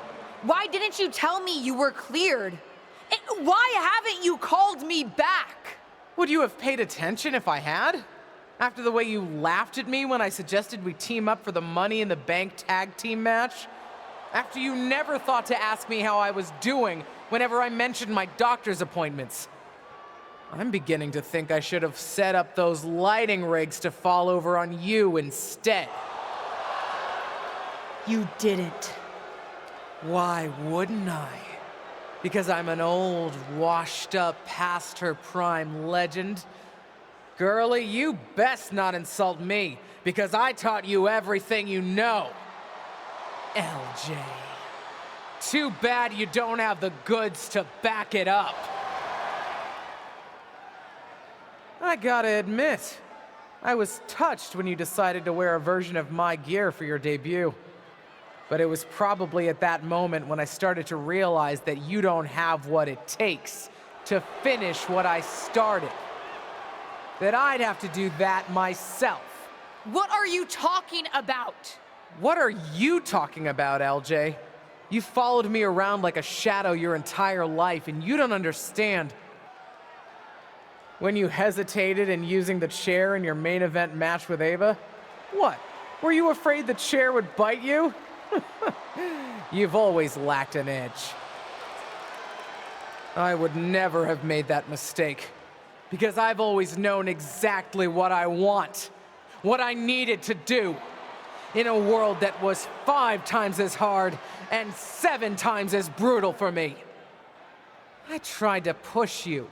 Why didn't you tell me you were cleared? And why haven't you called me back? Would you have paid attention if I had? After the way you laughed at me when I suggested we team up for the Money in the Bank tag team match? After you never thought to ask me how I was doing whenever I mentioned my doctor's appointments? I'm beginning to think I should have set up those lighting rigs to fall over on you instead. You didn't. Why wouldn't I? Because I'm an old, washed-up, past-her-prime legend? Girlie, you best not insult me, because I taught you everything you know. LJ. Too bad you don't have the goods to back it up. I gotta admit, I was touched when you decided to wear a version of my gear for your debut. But it was probably at that moment when I started to realize that you don't have what it takes to finish what I started. That I'd have to do that myself. What are you talking about? What are you talking about, LJ? You followed me around like a shadow your entire life, and you don't understand. When you hesitated in using the chair in your main event match with Ava? What? Were you afraid the chair would bite you? You've always lacked an edge. I would never have made that mistake, because I've always known exactly what I want, what I needed to do, in a world that was 5 times as hard and 7 times as brutal for me. I tried to push you,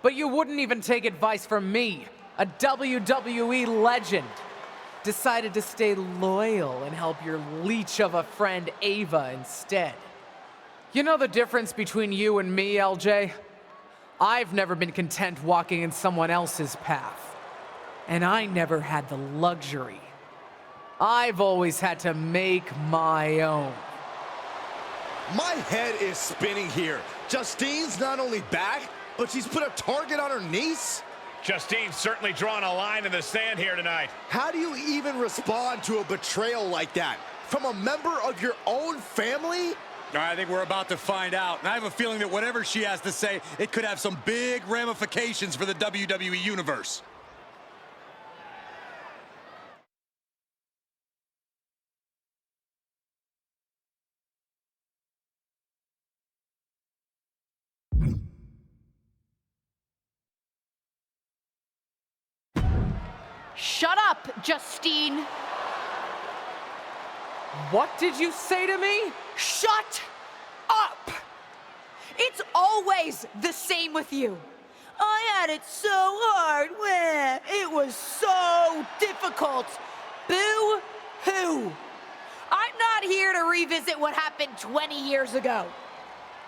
but you wouldn't even take advice from me, a WWE legend. Decided to stay loyal and help your leech of a friend Ava instead. You know the difference between you and me, LJ? I've never been content walking in someone else's path. And I never had the luxury. I've always had to make my own. My head is spinning here. Justine's not only back, but she's put a target on her niece? Justine's certainly drawn a line in the sand here tonight. How do you even respond to a betrayal like that? From a member of your own family? I think we're about to find out. And I have a feeling that whatever she has to say, it could have some big ramifications for the WWE Universe. Shut up, Justine! What did you say to me? Shut up! It's always the same with you. I had it so hard. It was so difficult. Boo-hoo. I'm not here to revisit what happened 20 years ago.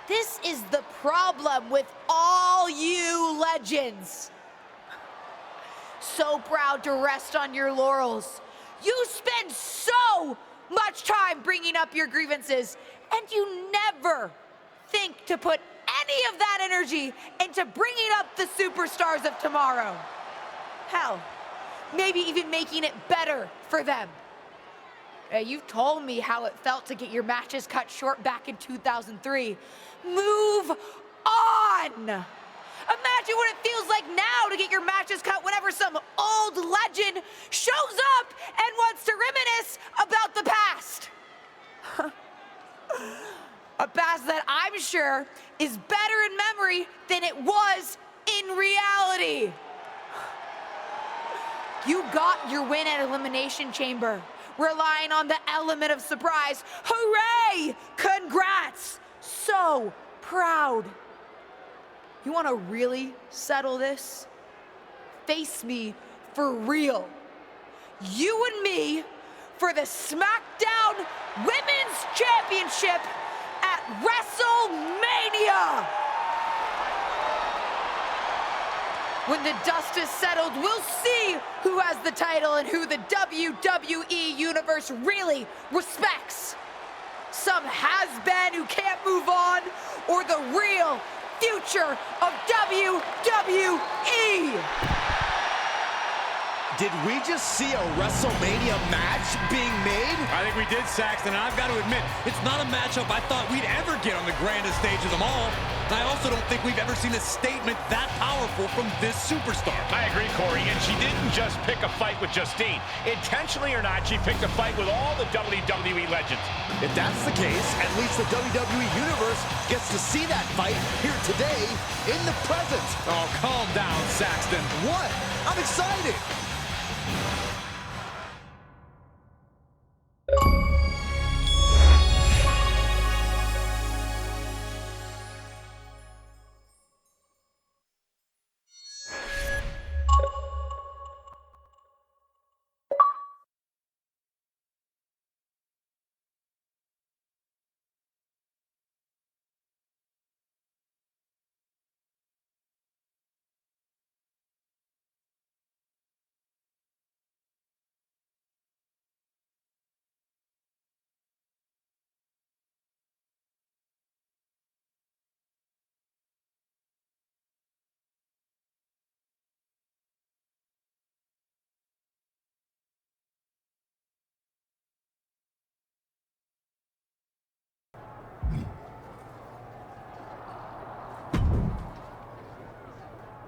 This is the problem with all you legends. So proud to rest on your laurels. You spend so much time bringing up your grievances, and you never think to put any of that energy into bringing up the superstars of tomorrow. Hell, maybe even making it better for them. You've told me how it felt to get your matches cut short back in 2003. Move on! Imagine what it feels like now to get your matches cut whenever some old legend shows up and wants to reminisce about the past. A past that I'm sure is better in memory than it was in reality. You got your win at Elimination Chamber, relying on the element of surprise. Hooray! Congrats! So proud. You want to really settle this? Face me for real. You and me for the SmackDown Women's Championship at WrestleMania! When the dust is settled, we'll see who has the title and who the WWE Universe really respects. Some has-been who can't move on, or the real future of WWE. Did we just see a WrestleMania match being made? I think we did, Saxton, and I've got to admit, it's not a matchup I thought we'd ever get on the grandest stage of them all. And I also don't think we've ever seen a statement that powerful from this superstar. I agree, Corey, and she didn't just pick a fight with Justine. Intentionally or not, she picked a fight with all the WWE legends. If that's the case, at least the WWE Universe gets to see that fight here today in the present. Oh, calm down, Saxton. What? I'm excited.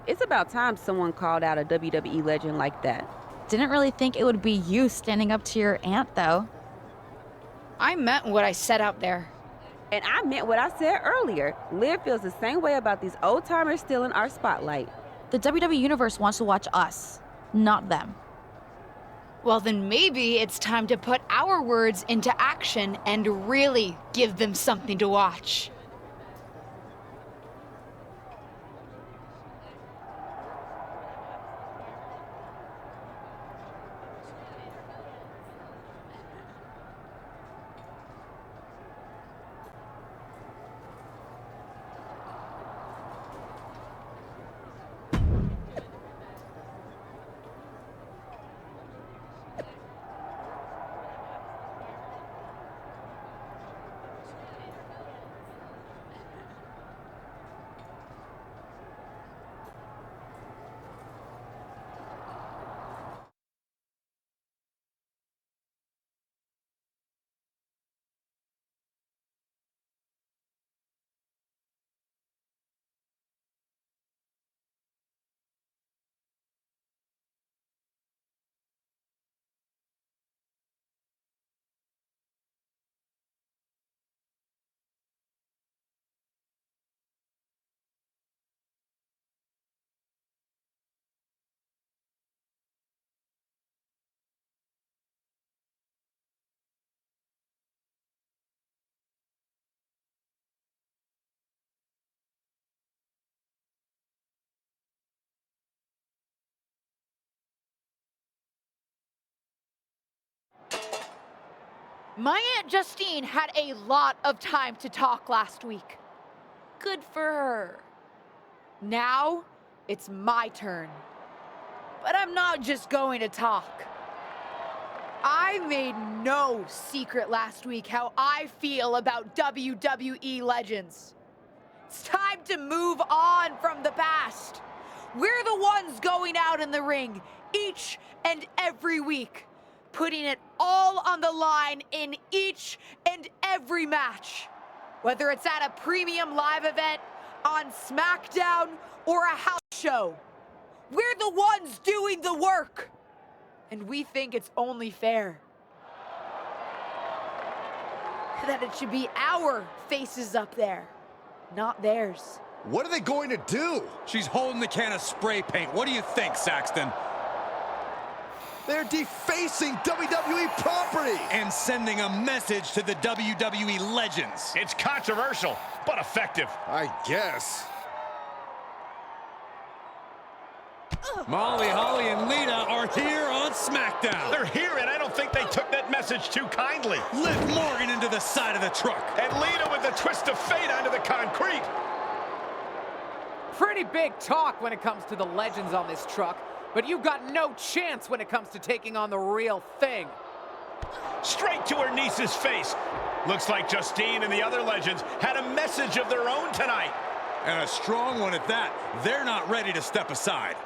It's about time someone called out a WWE legend like that. Didn't really think it would be you standing up to your aunt, though. I meant what I said out there. And I meant what I said earlier. Liv feels the same way about these old timers still in our spotlight. The WWE Universe wants to watch us, not them. Well, then maybe it's time to put our words into action and really give them something to watch. My Aunt Justine had a lot of time to talk last week. Good for her. Now, it's my turn. But I'm not just going to talk. I made no secret last week how I feel about WWE legends. It's time to move on from the past. We're the ones going out in the ring each and every week, putting it all on the line in each and every match. Whether it's at a premium live event, on SmackDown, or a house show. We're the ones doing the work. And we think it's only fair that it should be our faces up there, not theirs. What are they going to do? She's holding the can of spray paint. What do you think, Saxton? They're defacing WWE property. And sending a message to the WWE legends. It's controversial, but effective. I guess. Molly, Holly, and Lita are here on SmackDown. They're here, and I don't think they took that message too kindly. Liv Morgan into the side of the truck. And Lita with the twist of fate onto the concrete. Pretty big talk when it comes to the legends on this truck, but you've got no chance when it comes to taking on the real thing. Straight to her niece's face. Looks like Justine and the other legends had a message of their own tonight. And a strong one at that. They're not ready to step aside.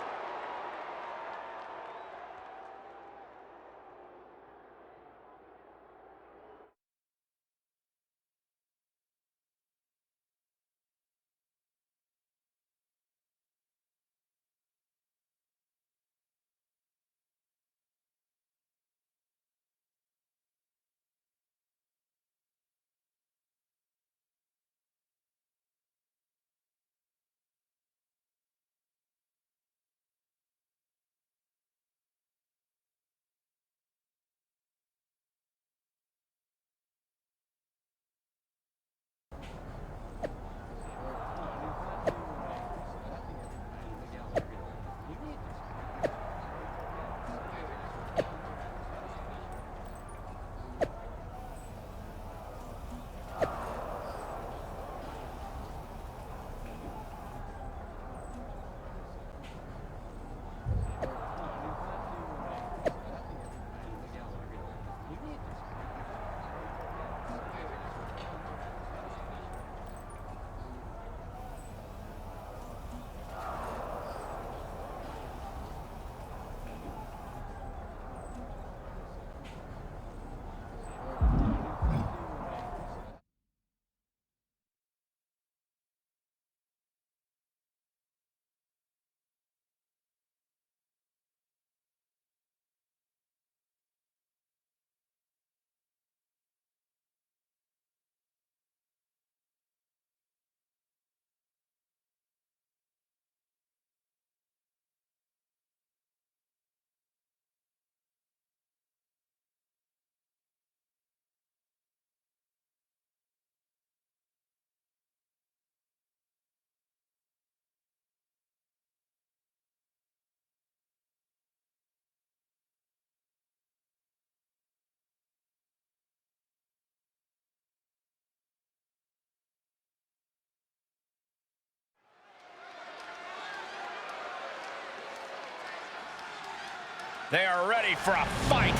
They are ready for a fight.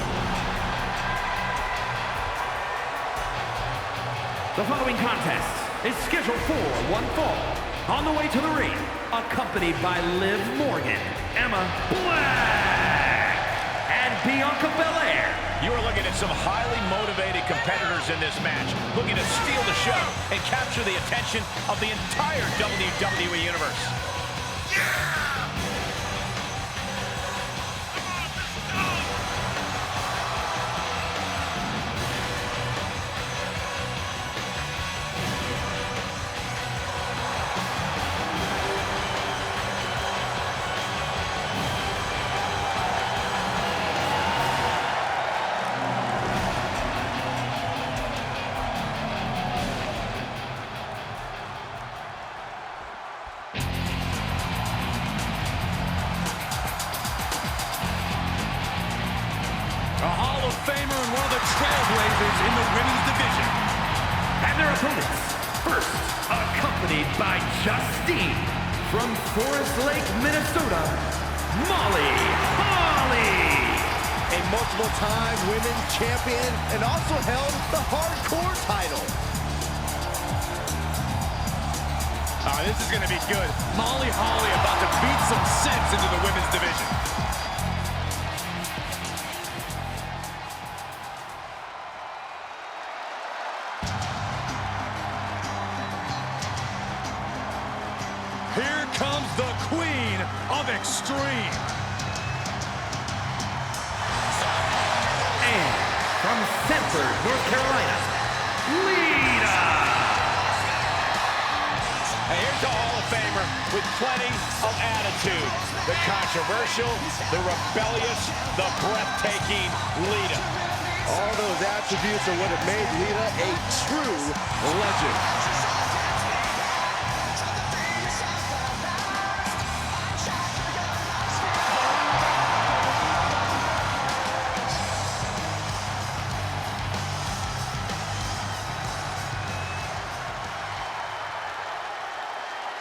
The following contest is scheduled for one fall. On the way to the ring, accompanied by Liv Morgan, Emma Black, and Bianca Belair. You are looking at some highly motivated competitors in this match, looking to steal the show and capture the attention of the entire WWE Universe. A Hall of Famer and one of the trailblazers in the women's division. And their opponents, first, accompanied by Justine, from Forest Lake, Minnesota, Molly Holly. A multiple-time women's champion and also held the hardcore title. Oh, this is going to be good. Molly Holly about to beat some sense into the women's division. Here comes the Queen of Extreme. And from Sanford, North Carolina, Lita. Hey, here's a Hall of Famer with plenty of attitude. The controversial, the rebellious, the breathtaking Lita. All those attributes are what have made Lita a true legend.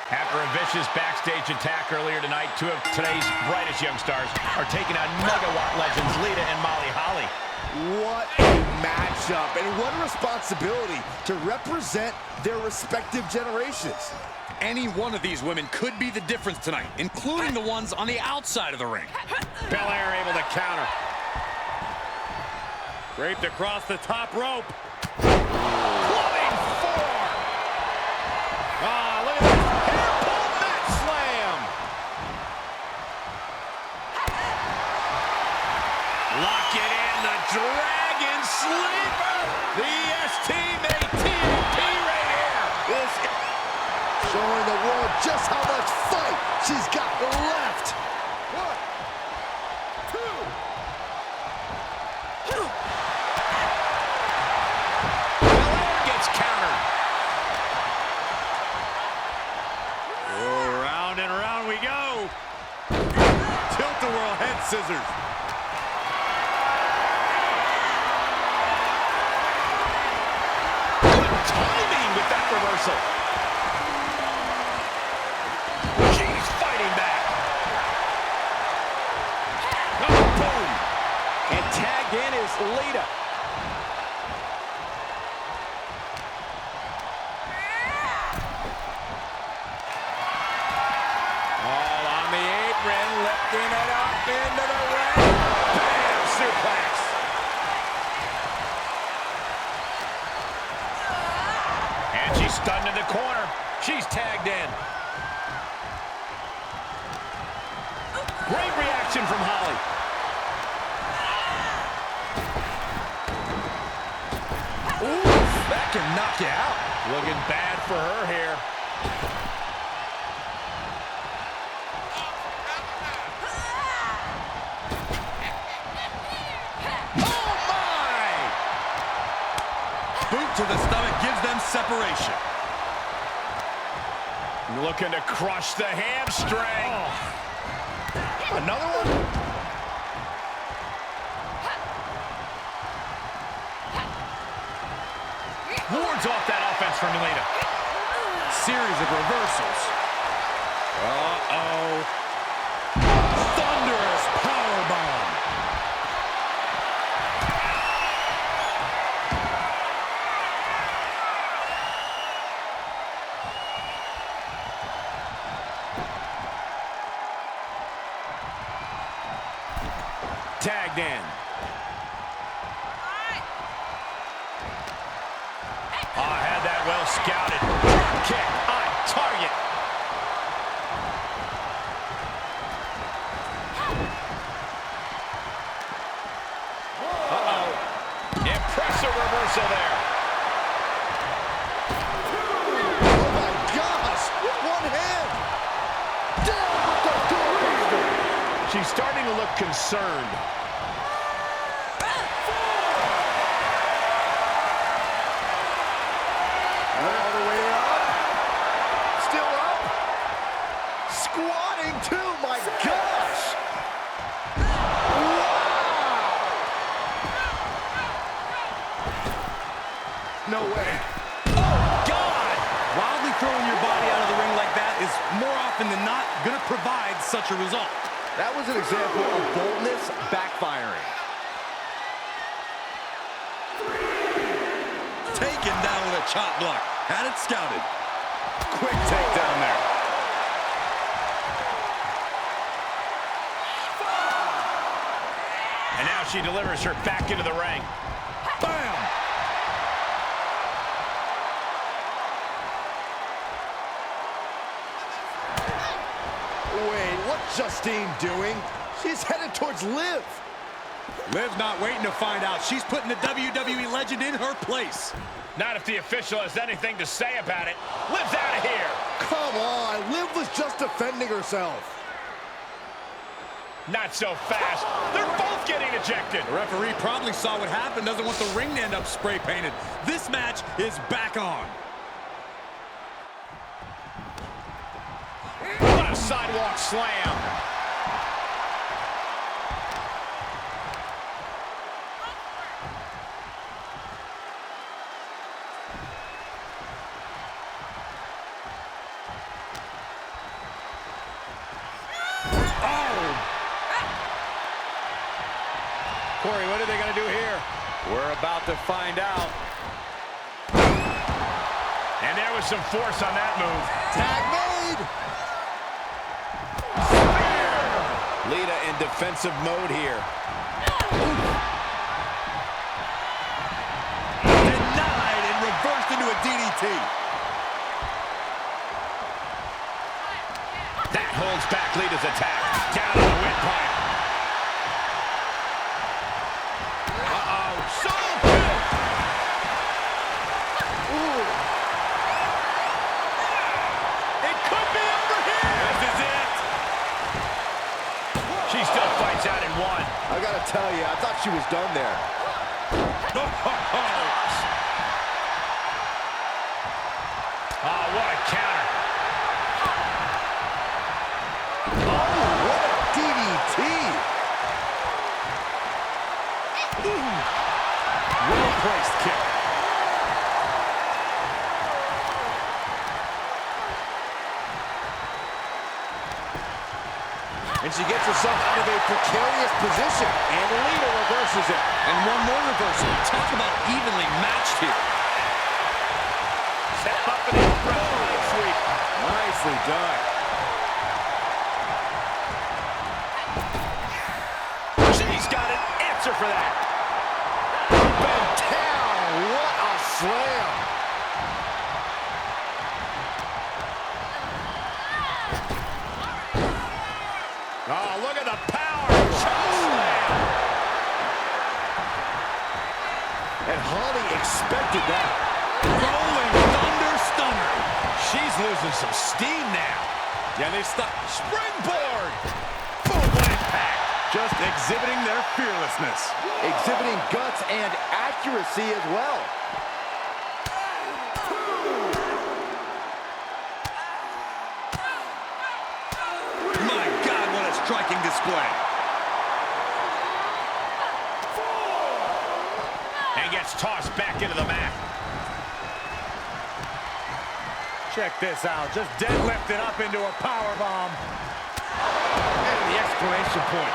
After a vicious backstage attack earlier tonight, two of today's brightest young stars are taking on megawatt legends Lita and Molly Holly. What a matchup and what a responsibility to represent their respective generations. Any one of these women could be the difference tonight, including the ones on the outside of the ring. Belair able to counter. Draped across the top rope. Floating forearm. Ah, look at this. Hair pull mat slam. Lock it in. The Dragon Sleeper. The EST made TNT right here. This showing the world just how much fight she's got left. 1, 2. Belair gets countered. Oh, round and round we go. Tilt-a-whirl head scissors. Good timing with that reversal. She's fighting back. Oh, boom. And tagged in is Lita. All on the apron, lifting it up into the ring. Bam! Suplex. And she's stunned in the corner. She's tagged in. Great reaction from Holly. Ooh, that can knock you out. Looking bad for her here. Oh, my! Boot to the stomach gives them separation. Looking to crush the hamstring. Oh. Another one? Wards off that offense from Lita. Series of reversals. Uh-oh. Thunderous powerbomb. tagged in. Oh, I had that well scouted. Kick on target. Uh-oh. Impressive reversal there. Oh my gosh! With one hand! Down with the doorbuster! She's starting to look concerned. All the way up. Still up. Squatting too, my gosh! Wow! No way. Oh, God! Wildly throwing your body out of the ring like that is more often than not going to provide such a result. That was an example of boldness backfiring. Taken down with a chop block. Had it scouted. Quick takedown there. And now she delivers her back into the ring. Bam! Wait, what's Justine doing? She's headed towards Liv. Liv's not waiting to find out. She's putting the WWE legend in her place. Not if the official has anything to say about it. Liv's out of here. Come on, Liv was just defending herself. Not so fast. They're both getting ejected. The referee probably saw what happened, doesn't want the ring to end up spray painted. This match is back on. What a sidewalk slam. Corey, what are they going to do here? We're about to find out. And there was some force on that move. Tag made. Lita in defensive mode here. Denied and reversed into a DDT. That holds back Lita's attack. Down to the windpipe. So good. Ooh. It could be over here. This is it. She still fights out in one. I gotta tell you, I thought she was done there. Oh, what a counter. Oh, what a DDT. Well-placed kick. And she gets herself out of a precarious position. And Lita reverses it. And one more reversal. Talk about evenly matched here. Step up and incredible sweep. Nicely done. She's got an answer for that. What a slam. Oh, look at the power. Choke slam. And Holly expected that. Rolling thunder stunner. She's losing some steam now. Yeah, they stuck. Springboard. Boom, what impact. Just exhibiting their fearlessness. Exhibiting guts and accuracy as well. My God, what a striking display. And gets tossed back into the mat. Check this out. Just deadlifted up into a powerbomb. And the exclamation point.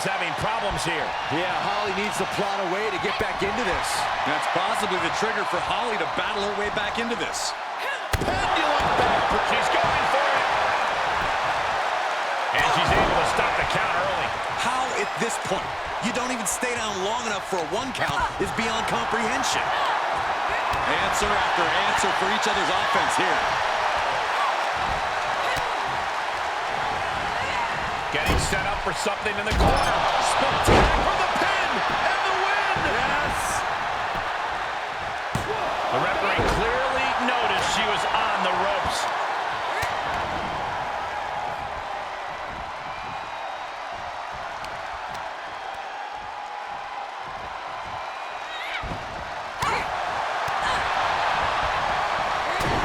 Having problems here. Yeah, Holly needs to plot a way to get back into this. That's possibly the trigger for Holly to battle her way back into this. She's going for it. And she's able to stop the count early. How at this point you don't even stay down long enough for a 1 count is beyond comprehension. Answer after answer for each other's offense here. Getting set up for something in the corner. Spectacular for the pin and the win. Yes. The referee clearly noticed she was on the ropes.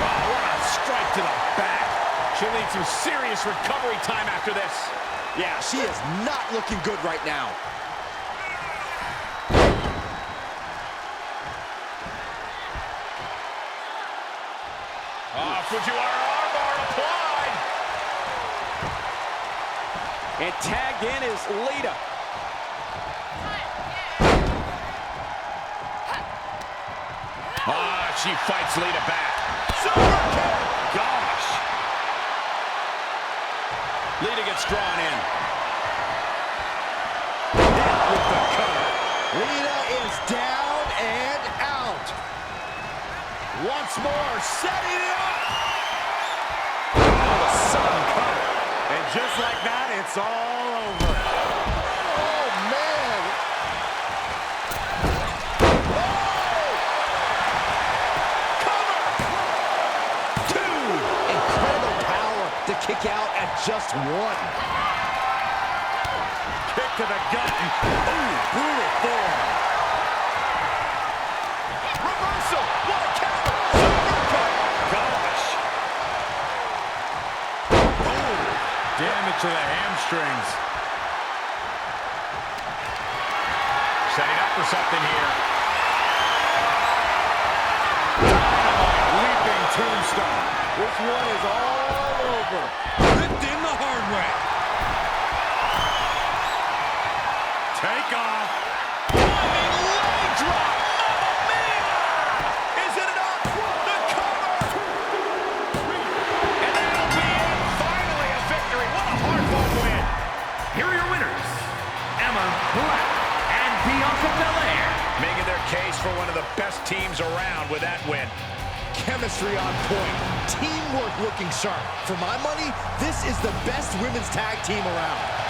Oh, what a strike to the back. She'll need some serious recovery time after this. Yeah, she is not looking good right now. Fujiwara armbar applied. And tagged in is Lita. She fights Lita back. Super kick. Gosh. Lita gets drawn in. Hit with the cover. Lita is down and out. Once more, setting it up. Oh, the sudden cover. And just like that, it's all over. Oh, man. Oh! Cover! 2. Incredible power to kick out at just 1. Kick to the gut. Ooh, brutal form. Reversal. What a counter. Supercut. Gosh. Boom. Damage to the hamstrings. Setting up for something here. Leaping tombstone. This one is all over. Ripped in the hard way. Take off. Diving leg drop. Mamma mia! Is it enough? The cover. And that'll be it. Finally a victory. What a hard-fought win. Here are your winners, Emma Black and Bianca Belair. Making their case for one of the best teams around with that win. Chemistry on point. Teamwork looking sharp. For my money, this is the best women's tag team around.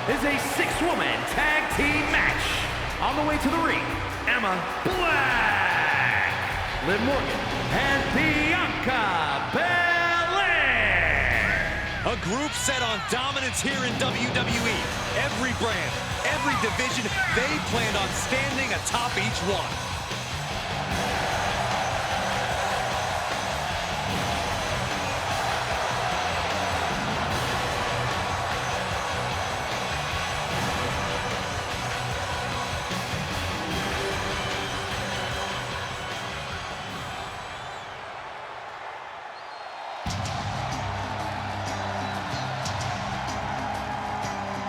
is a 6-woman tag team match. On the way to the ring, Emma Black, Liv Morgan, and Bianca Belair. A group set on dominance here in WWE. Every brand, every division, they planned on standing atop each one.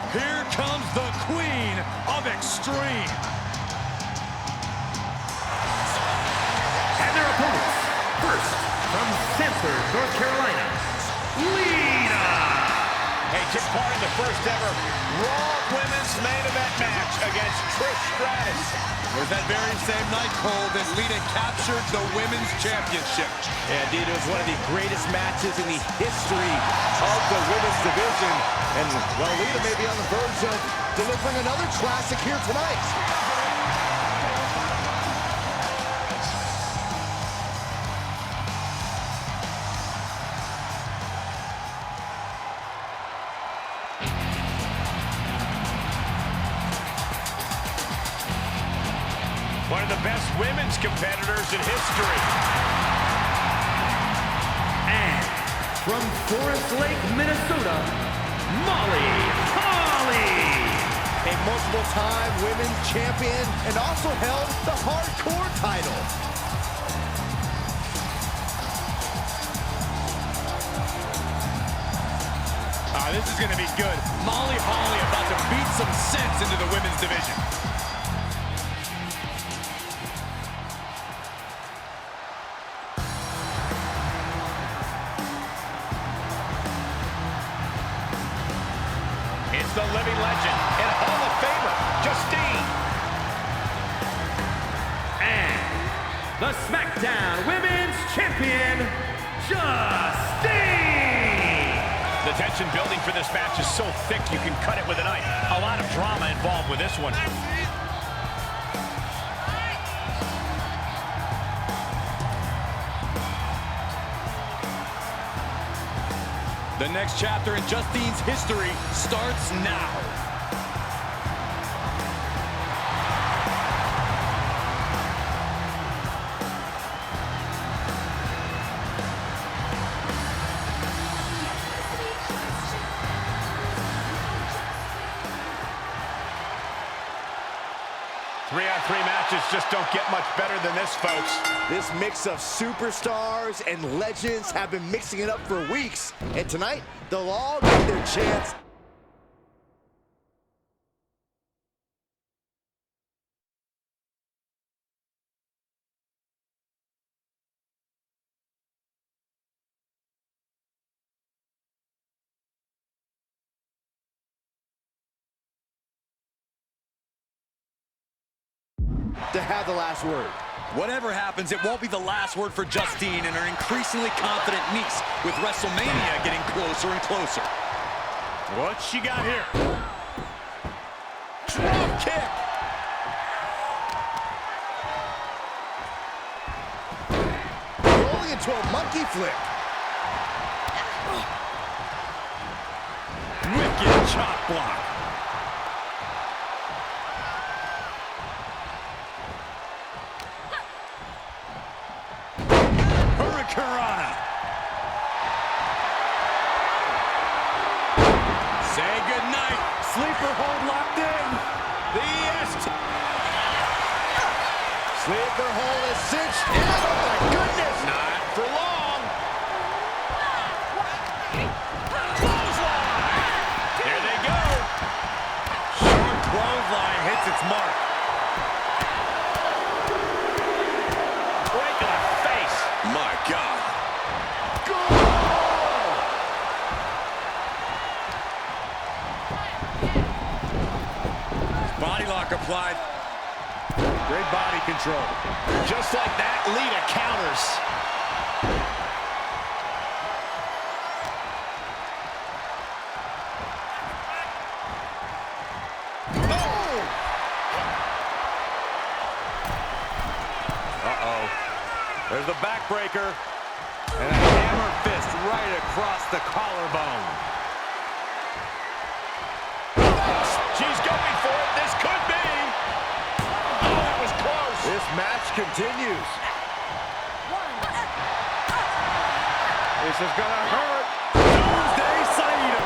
Here comes the Queen of Extreme. And their opponents, first, from Sanford, North Carolina, Lita. Hey, took part in the first ever Raw Women's Main Event match against Trish Stratus. It was that very same night, Cole, that Lita captured the Women's Championship. Yeah, indeed, it was one of the greatest matches in the history of the women's division. And, well, Lita may be on the verge of delivering another classic here tonight. One of the best women's competitors in history. And from Forest Lake, Minnesota, Molly Holly. A multiple-time women's champion and also held the hardcore title. This is going to be good. Molly Holly about to beat some sense into the women's division. It's the living legend and Hall of Famer, Justine. And the SmackDown Women's Champion, Justine. The tension building for this match is so thick you can cut it with a knife. A lot of drama involved with this one. The next chapter in Justine's history starts now. Three-on-three matches just don't get much better than this, folks. This mix of superstars and legends have been mixing it up for weeks. And tonight, they'll all get their chance. To have the last word. Whatever happens, it won't be the last word for Justine and her increasingly confident niece, with WrestleMania getting closer and closer. What she got here? Drop kick. Rolling into a monkey flip. Wicked chop block. Hurricanrana. Say goodnight. Sleeper hold locked in. The yes. Sleeper hold is cinched in. Oh my goodness. Not for long. There they go. Short clothesline hits its mark. Right to the face. My God. Body lock applied. Great body control. Just like that, Lita counters. There's the backbreaker. And a hammer fist right across the collarbone. She's going for it. This could be. Oh, that was close. This match continues. This is going to hurt. Doomsday Saito.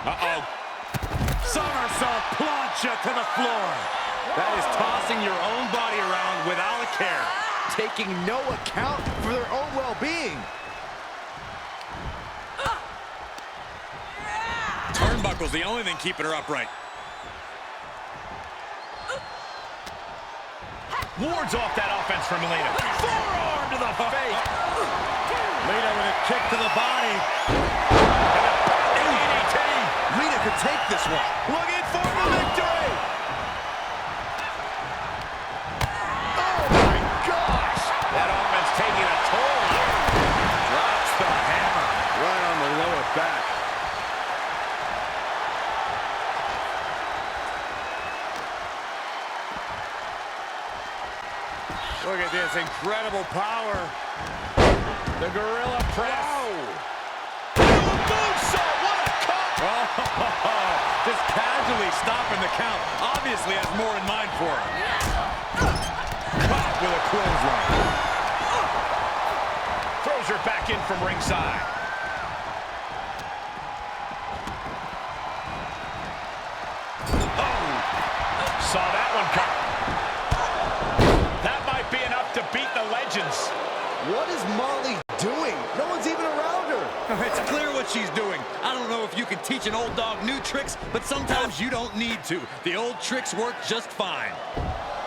Uh-oh. Somersault plancha to the floor. That is tossing your own body around without a care. Taking no account for their own well-being. Turnbuckle's the only thing keeping her upright. Wards off that offense from Lita. Forearm to the face. Lita with a kick to the body. DDT. Lita could take this one. Looking for the victory. Oh my gosh! That offense taking a toll. Drops the hammer. Right on the lower back. Look at this incredible power. The gorilla press. Moonsault, what a cut! Oh, just casually stopping the count. Obviously has more in mind for her. Caught with a clothesline. Throws her back in from ringside. Oh! Saw that one coming. That might be enough to beat the legends. What is Molly doing? No one's even around her. It's clear what she's doing. I don't know if you can teach an old dog new tricks, but sometimes you don't need to. The old tricks work just fine.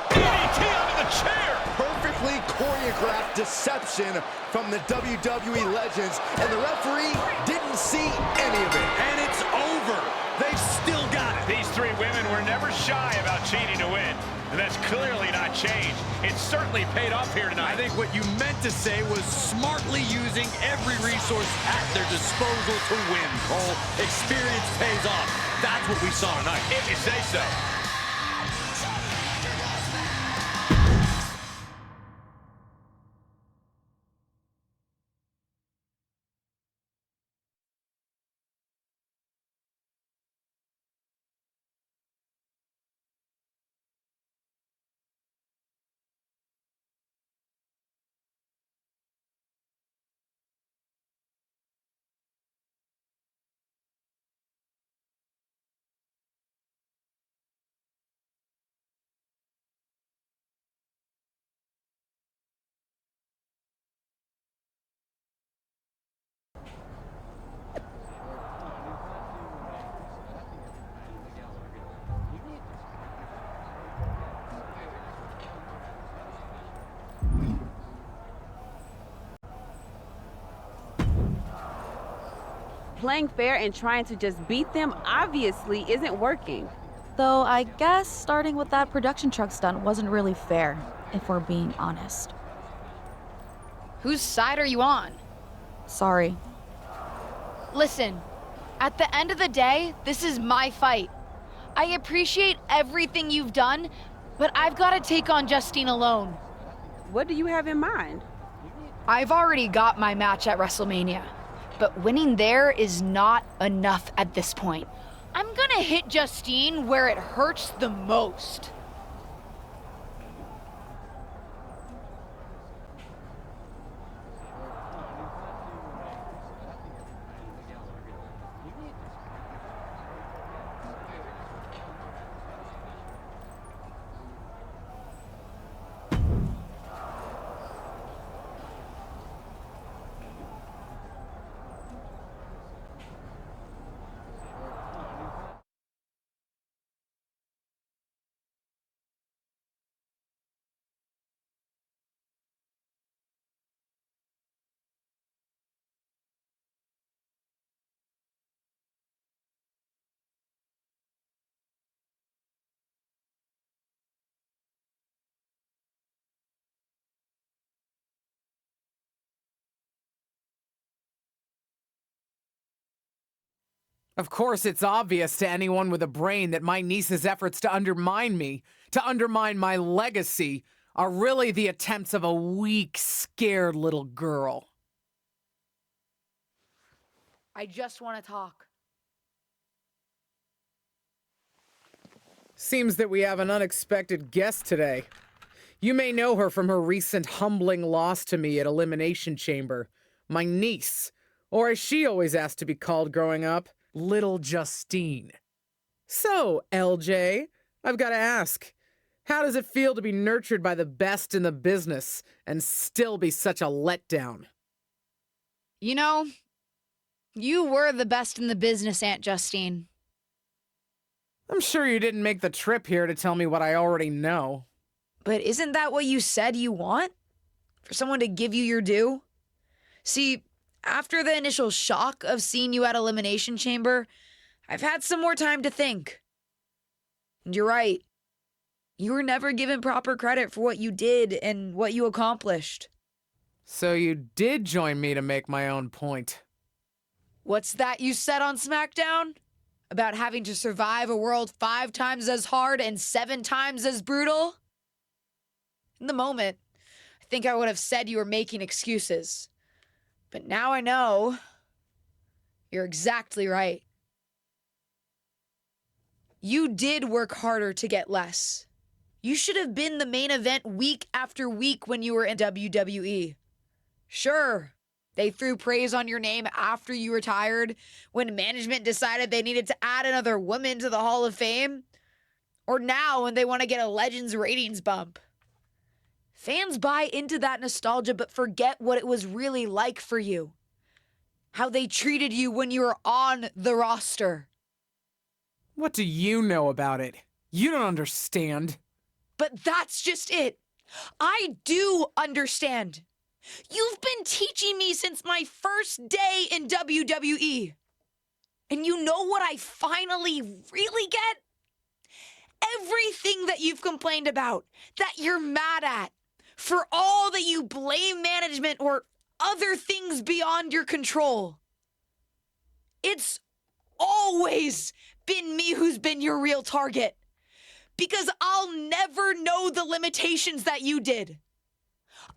DDT under the chair. Perfectly choreographed deception from the WWE legends, and the referee didn't see any of it. And it's over. They've still got it. These three women were never shy about cheating to win. And that's clearly not changed. It certainly paid off here tonight. I think what you meant to say was smartly using every resource at their disposal to win, Cole. Experience pays off. That's what we saw tonight. If you say so. Playing fair and trying to just beat them obviously isn't working. Though I guess starting with that production truck stunt wasn't really fair, if we're being honest. Whose side are you on? Sorry. Listen, at the end of the day, this is my fight. I appreciate everything you've done, but I've got to take on Justine alone. What do you have in mind? I've already got my match at WrestleMania, but winning there is not enough at this point. I'm gonna hit Justine where it hurts the most. Of course, it's obvious to anyone with a brain that my niece's efforts to undermine me, to undermine my legacy, are really the attempts of a weak, scared little girl. I just want to talk. Seems that we have an unexpected guest today. You may know her from her recent humbling loss to me at Elimination Chamber. My niece, or as she always asked to be called growing up, Little Justine. So, LJ, I've got to ask, how does it feel to be nurtured by the best in the business and still be such a letdown? You know, you were the best in the business, Aunt Justine. I'm sure you didn't make the trip here to tell me what I already know. But isn't that what you said you want? For someone to give you your due? See, after the initial shock of seeing you at Elimination Chamber, I've had some more time to think. And you're right. You were never given proper credit for what you did and what you accomplished. So you did join me to make my own point. What's that you said on SmackDown? About having to survive a world 5 times as hard and 7 times as brutal? In the moment, I think I would have said you were making excuses. But now I know you're exactly right. You did work harder to get less. You should have been the main event week after week when you were in WWE. Sure, they threw praise on your name after you retired when management decided they needed to add another woman to the Hall of Fame. Or now when they want to get a Legends ratings bump. Fans buy into that nostalgia but forget what it was really like for you. How they treated you when you were on the roster. What do you know about it? You don't understand. But that's just it. I do understand. You've been teaching me since my first day in WWE. And you know what I finally really get? Everything that you've complained about, that you're mad at, for all that you blame management or other things beyond your control. It's always been me who's been your real target. Because I'll never know the limitations that you did.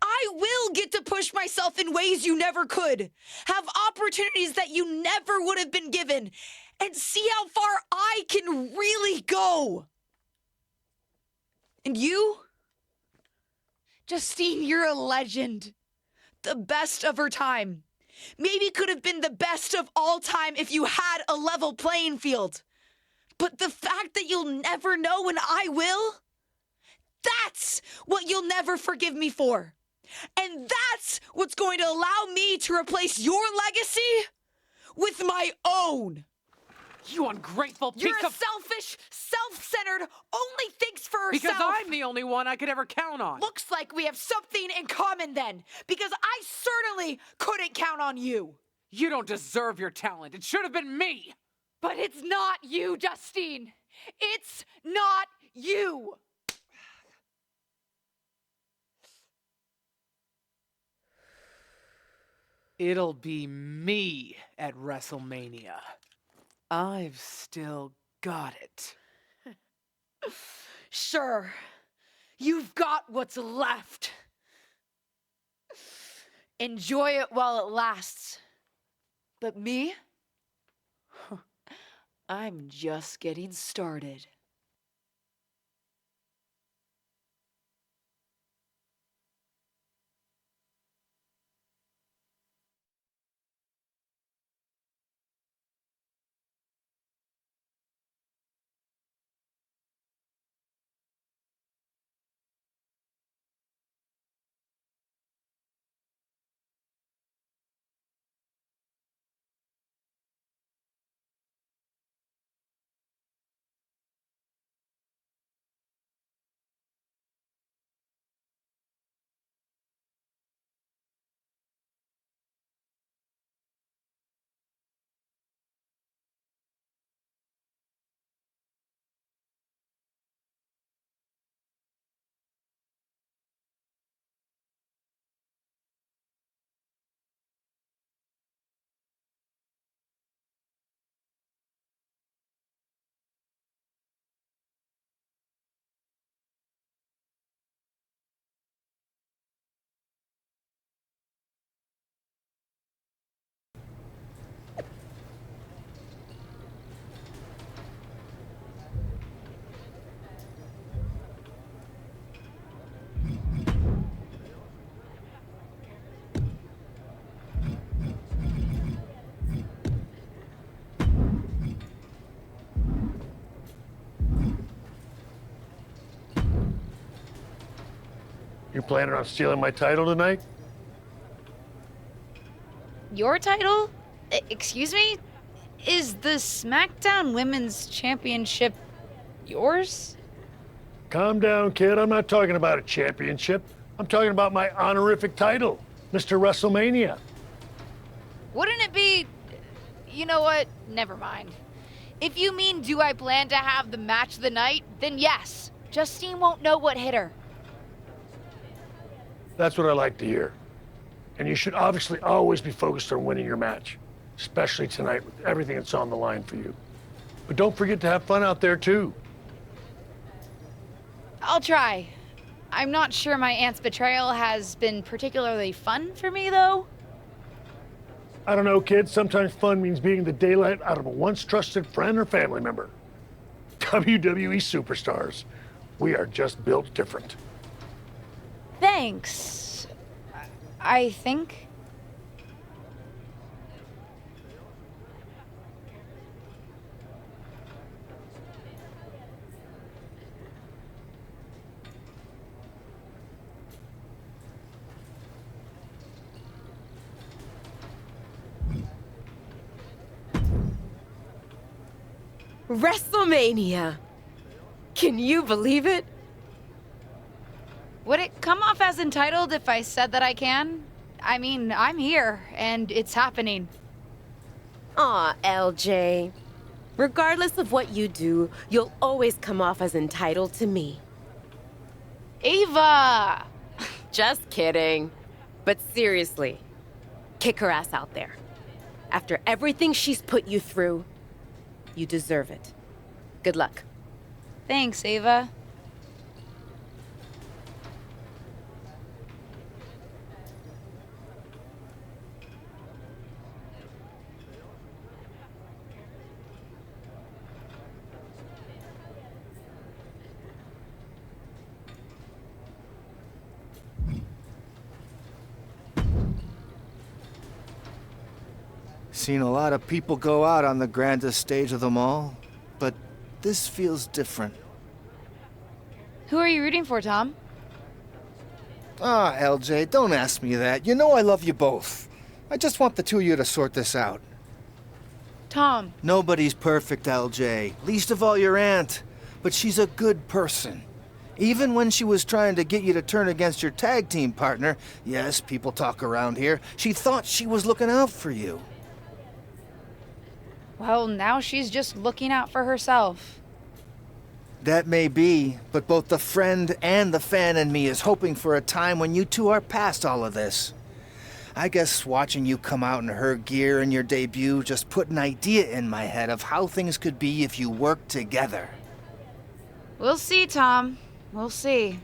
I will get to push myself in ways you never could, have opportunities that you never would have been given, and see how far I can really go. And you? Justine, you're a legend. The best of her time. Maybe could have been the best of all time if you had a level playing field. But the fact that you'll never know and I will, that's what you'll never forgive me for. And that's what's going to allow me to replace your legacy with my own. You ungrateful piece You're a of... selfish, self-centered, only thinks for herself. Because I'm the only one I could ever count on. Looks like we have something in common then, because I certainly couldn't count on you. You don't deserve your talent. It should have been me. But it's not you, Justine. It's not you. It'll be me at WrestleMania. I've still got it. Sure, you've got what's left. Enjoy it while it lasts. But me? I'm just getting started. planning on stealing my title tonight? Your title? Excuse me? Is the SmackDown Women's Championship yours? Calm down, kid. I'm not talking about a championship. I'm talking about my honorific title, Mr. WrestleMania. Wouldn't it be... You know what? Never mind. If you mean do I plan to have the match of the night, then yes. Justine won't know what hit her. That's what I like to hear. And you should obviously always be focused on winning your match, especially tonight with everything that's on the line for you. But don't forget to have fun out there, too. I'll try. I'm not sure my aunt's betrayal has been particularly fun for me, though. I don't know, kid. Sometimes fun means beating the daylight out of a once trusted friend or family member. WWE superstars. We are just built different. Thanks. I think. WrestleMania! Can you believe it? Would it come off as entitled if I said that I can? I mean, I'm here, and it's happening. Aw, LJ. Regardless of what you do, you'll always come off as entitled to me. Ava! Just kidding. But seriously, kick her ass out there. After everything she's put you through, you deserve it. Good luck. Thanks, Ava. Seen a lot of people go out on the grandest stage of them all, but this feels different. Who are you rooting for, Tom? Ah, LJ, don't ask me that. You know I love you both. I just want the two of you to sort this out. Tom. Nobody's perfect, LJ. Least of all your aunt. But she's a good person. Even when she was trying to get you to turn against your tag team partner, yes, people talk around here, she thought she was looking out for you. Well, now she's just looking out for herself. That may be, but both the friend and the fan in me is hoping for a time when you two are past all of this. I guess watching you come out in her gear in your debut just put an idea in my head of how things could be if you worked together. We'll see, Tom. We'll see.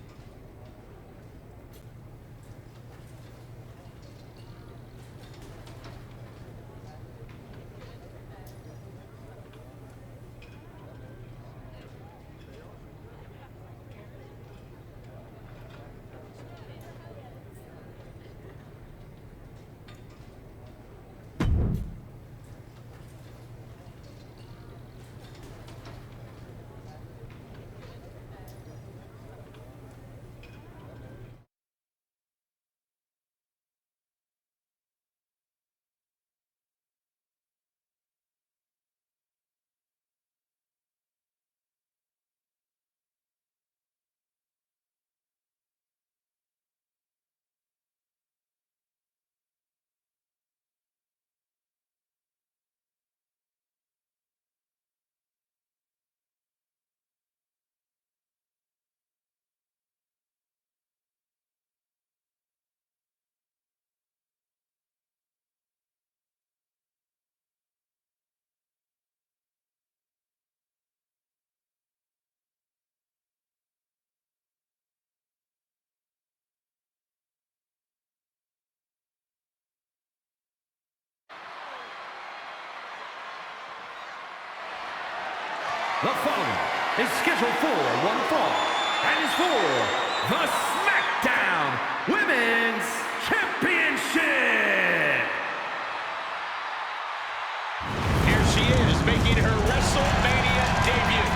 The following is scheduled for one fall and is for the SmackDown Women's Championship. Here she is, making her WrestleMania debut.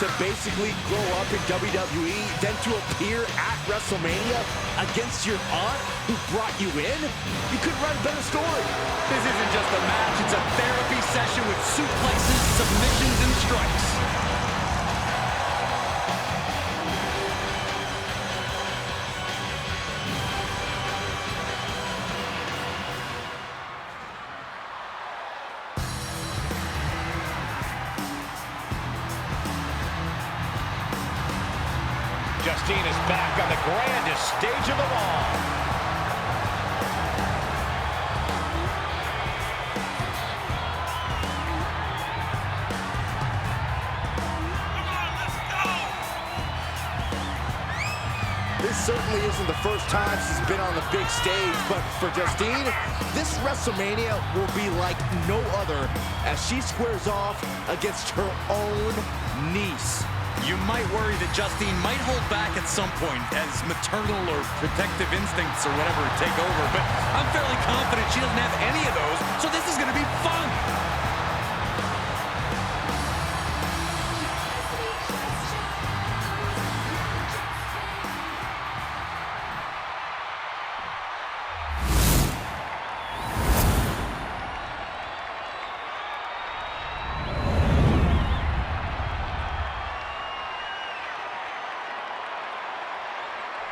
to basically grow up in WWE, then to appear at WrestleMania against your aunt who brought you in? You couldn't write a better story. This isn't just a match, it's a therapy session with suplexes, submissions, and strikes. Justine is back on the grandest stage of them all. This certainly isn't the first time she's been on the big stage, but for Justine, this WrestleMania will be like no other as she squares off against her own niece. You might worry that Justine might hold back at some point as maternal or protective instincts or whatever take over, but I'm fairly confident she doesn't have any of those, so this is going to be fun.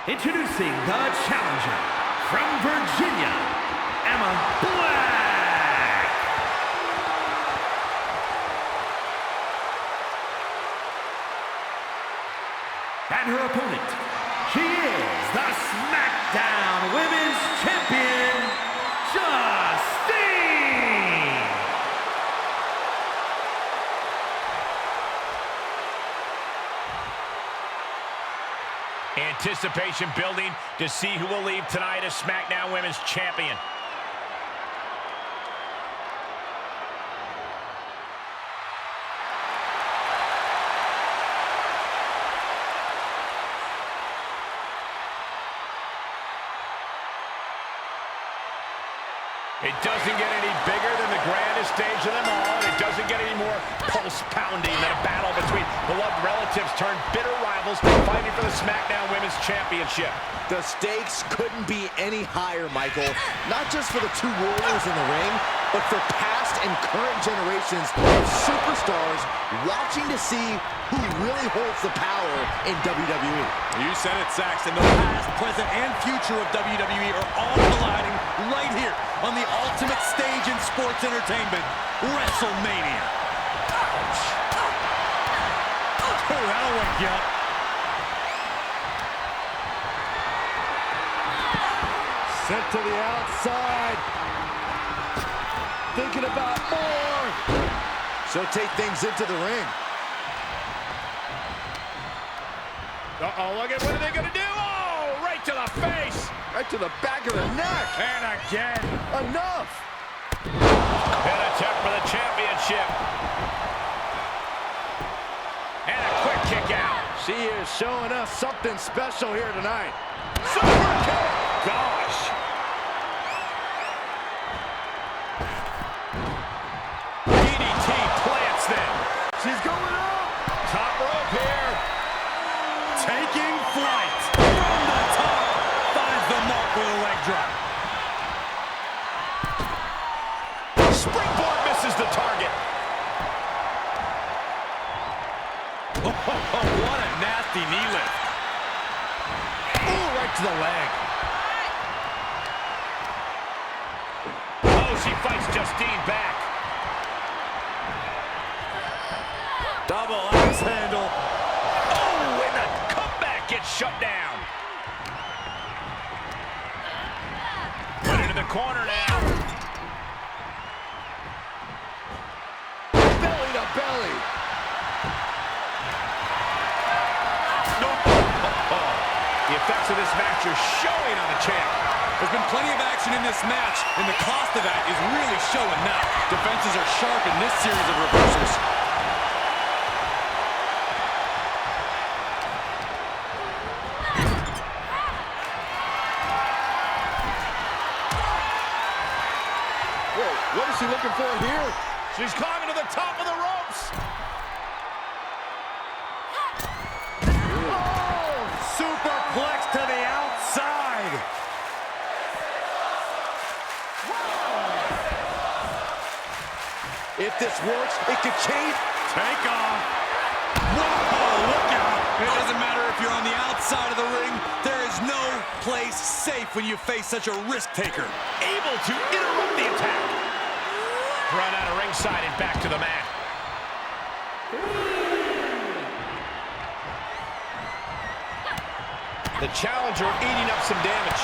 Introducing the challenger from Virginia, Emma Black. And her opponent, she is the SmackDown Women's Champion, Justine. Anticipation building to see who will leave tonight as SmackDown Women's Champion. It doesn't get any bigger than the grandest stage of them all, and it doesn't get any more pulse-pounding than a battle between beloved relatives turned bitter rivals fighting for the SmackDown Women's Championship. The stakes couldn't be any higher, Michael. Not just for the two warriors in the ring, but for past and current generations of superstars watching to see who really holds the power in WWE. You said it, Saxton. The past, present, and future of WWE are all colliding right here on the ultimate stage in sports entertainment, WrestleMania. Oh, that'll wake you up. Sent to the outside. Thinking about more. She'll take things into the ring. Uh-oh, look at what are they going to do? Oh, right to the face. Right to the back of the neck. And again. Enough. An attempt for the championship. And a quick kick out. She is showing us something special here tonight. Super kick. Gosh. DDT plants them. She's going up. Top rope here. Taking flight from the top. Finds the mark with a leg drop. Springboard misses the target. Oh, what a nasty knee lift. Ooh, right to the leg. Oh, she fights Justine back. Double axe handle. Oh, and the comeback gets shut down. Put into the corner now. Belly to belly. The effects of this match are showing on the champ. There's been plenty of action in this match, and the cost of that is really showing now. Defenses are sharp in this series of reversals. Whoa, what is she looking for here? She's climbing to the top of the ropes. If this works, it could change. Take off. Whoa, look out. It doesn't matter if you're on the outside of the ring. There is no place safe when you face such a risk taker. Able to interrupt the attack. Run out of ringside and back to the mat. The challenger eating up some damage.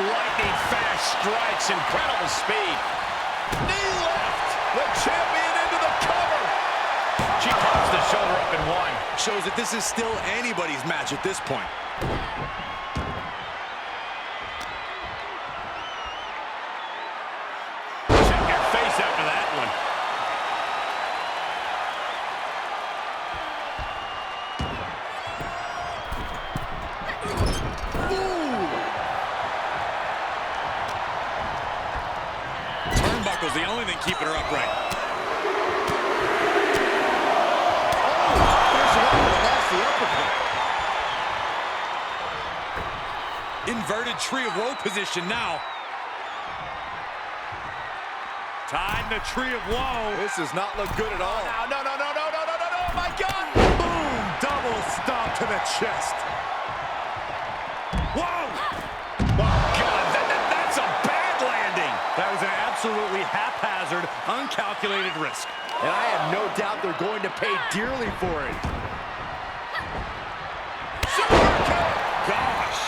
Lightning fast strikes, incredible speed. Knee left. The champion into the cover. She pops the shoulder up and one. Shows that this is still anybody's match at this point. Check your face after that one. Turnbuckle's the only thing keeping her upright. Inverted tree of woe position now. Tied in the tree of woe. This does not look good at all. No, my God! Boom! Double stomp to the chest. Whoa! Oh, God, that's a bad landing. That was an absolutely haphazard, uncalculated risk. And I have no doubt they're going to pay dearly for it. Gosh.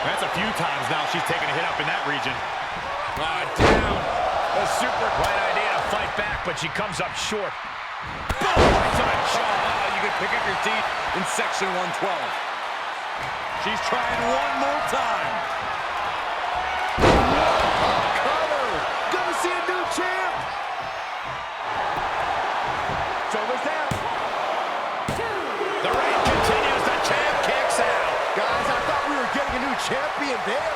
That's a few times now she's taken a hit up in that region. Down. A super great idea to fight back, but she comes up short. Boom! Right to the jaw. You can pick up your teeth in section 112. She's trying one more time. Cover! Gonna see a new champ! Shoulders down. The reign continues. The champ kicks out. Guys, I thought we were getting a new champion there.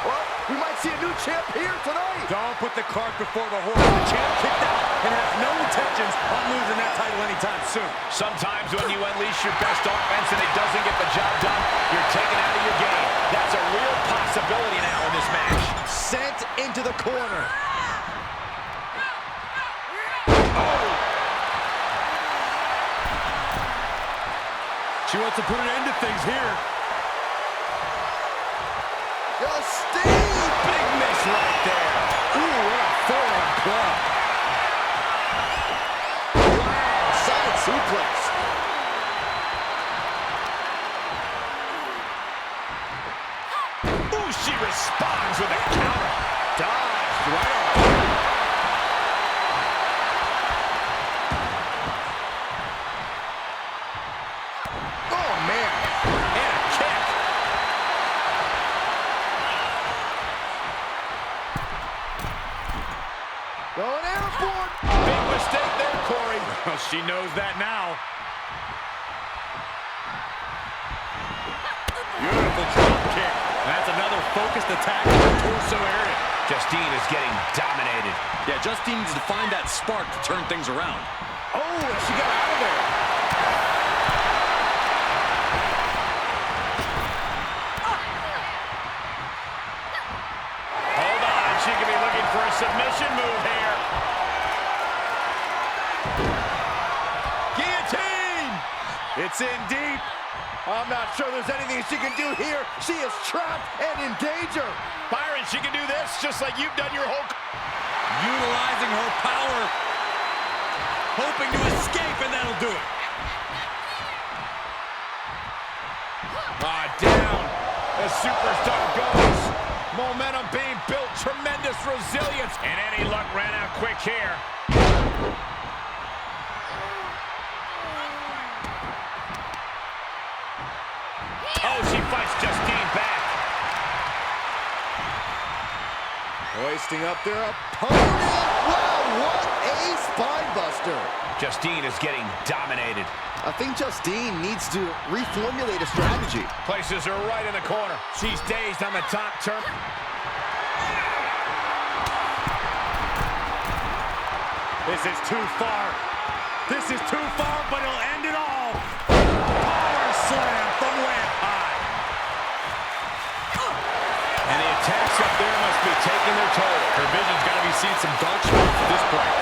Well, we might see a new champ here tonight. Don't put the cart before the horse. The champ kicked out and has no intentions on losing that title anytime soon. Sometimes when you unleash your best offense and it doesn't get the job done, you're taken out of your game. That's a real possibility now in this match. Sent into the corner. She wants to put an end to things here. Justine! Big miss right there. Ooh, what a forearm club. Wow, side suplex. Ooh, she responds with a counter. Dodged right on. Oh, man. And a kick. Going airborne. Big mistake there, Corey. Well, she knows that now. Beautiful drop kick. That's another focused attack in the torso area. Justine is getting dominated. Yeah, Justine needs to find that spark to turn things around. Oh, she got out of there. Hold on, she could be looking for a submission move here. Guillotine! It's in deep. I'm not sure there's anything she can do here. She is trapped and in danger. Byron, she can do this just like you've done your whole... Utilizing her power. Hoping to escape, and that'll do it. Down. The superstar goes. Momentum being built. Tremendous resilience. And any luck ran out quick here. Oh, she fights Justine back. Hoisting up their opponent. Wow, what a spine buster. Justine is getting dominated. I think Justine needs to reformulate a strategy. Places her right in the corner. She's dazed on the top turn. This is too far. This is too far, but he'll end it all. Power slam from way up high. And the must be taking their toll. Her vision's got to be seeing some dark spots at this point.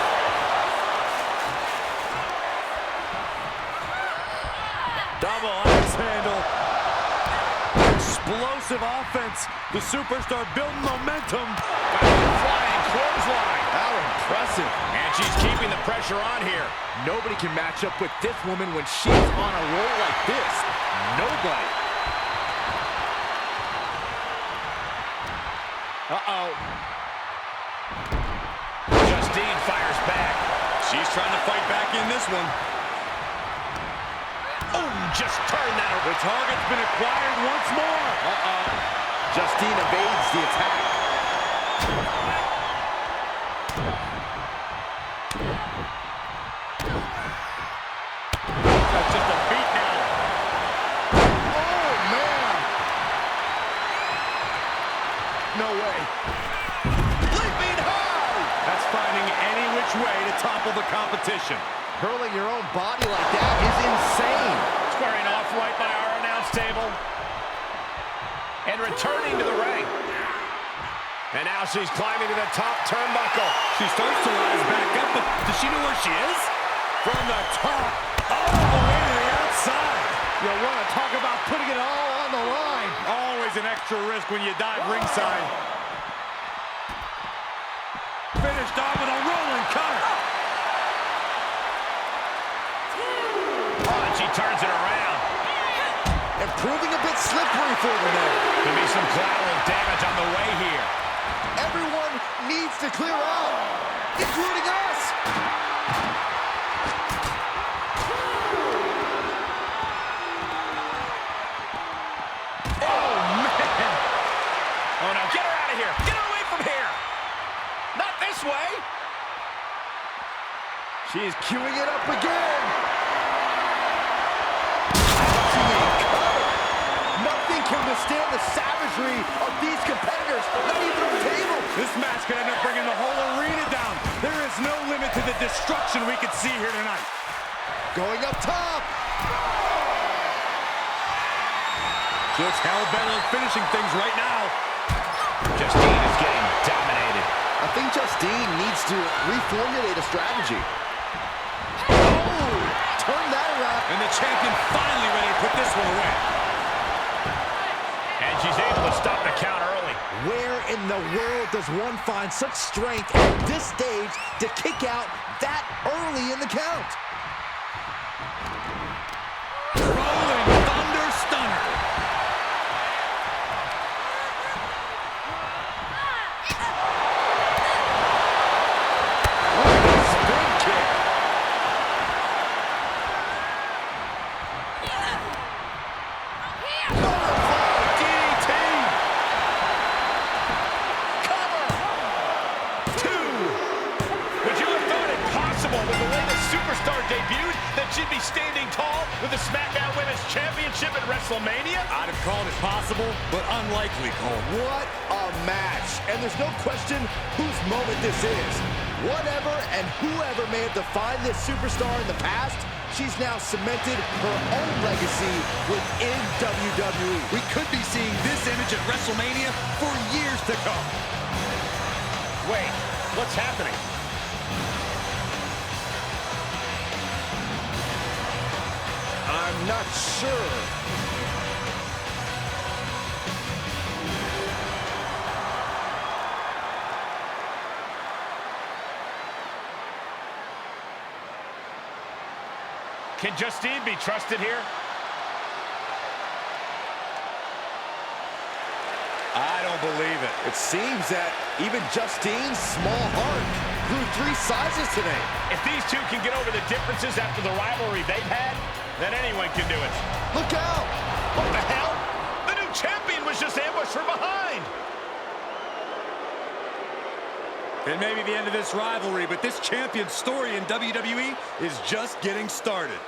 Double axe handle. Explosive offense. The superstar building momentum. Flying clothesline. How impressive. And she's keeping the pressure on here. Nobody can match up with this woman when she's on a roll like this. Nobody. Uh-oh. Justine fires back. She's trying to fight back in this one. Oh, just turn that around. The target's been acquired once more. Justine evades the attack. That's just a beat down. Oh, man. No way. Leaping high. That's finding any which way to topple the competition. Hurling your own body like that is insane. Squaring off right by our announce table. And returning to the ring. And now she's climbing to the top turnbuckle. She starts to rise back up, but does she know where she is? From the top, all the way to the outside. You want to talk about putting it all on the line. Always an extra risk when you dive ringside. Finished off with a rolling cutter. Oh, and she turns it around. And proving a bit slippery for them there. Could be some collateral damage on the way here. Everyone needs to clear out, including us. Oh, man. Oh, no, get her out of here. Get her away from here. Not this way. She's queuing it up again. Nothing can withstand the savagery of these competitors, not even on the table. This match could end up bringing the whole arena down. There is no limit to the destruction we could see here tonight. Going up top. She looks hell-bent on finishing things right now. Justine is getting dominated. I think Justine needs to reformulate a strategy. Oh, turn that around. And the champion finally ready to put this one away. And she's able to stop the count early. Where in the world does one find such strength at this stage to kick out that early in the count? Rolling Thunder Stunner. Spin kick. DDT. Cover. 2. Would you have thought it possible with the way the superstar debuted that she'd be standing tall with the SmackDown Women's Championship at WrestleMania? I'd have called it possible, but unlikely, Cole. What a match. And there's no question whose moment this is. Whatever and whoever may have defined this superstar in the past, she's now cemented her own legacy within WWE. We could be seeing this image at WrestleMania for years to come. Wait, what's happening? I'm not sure. Can Justine be trusted here? I don't believe it. It seems that even Justine's small heart grew 3 sizes today. If these two can get over the differences after the rivalry they've had, then anyone can do it. Look out! What the hell? The new champion was just ambushed from behind. It may be the end of this rivalry, but this champion's story in WWE is just getting started.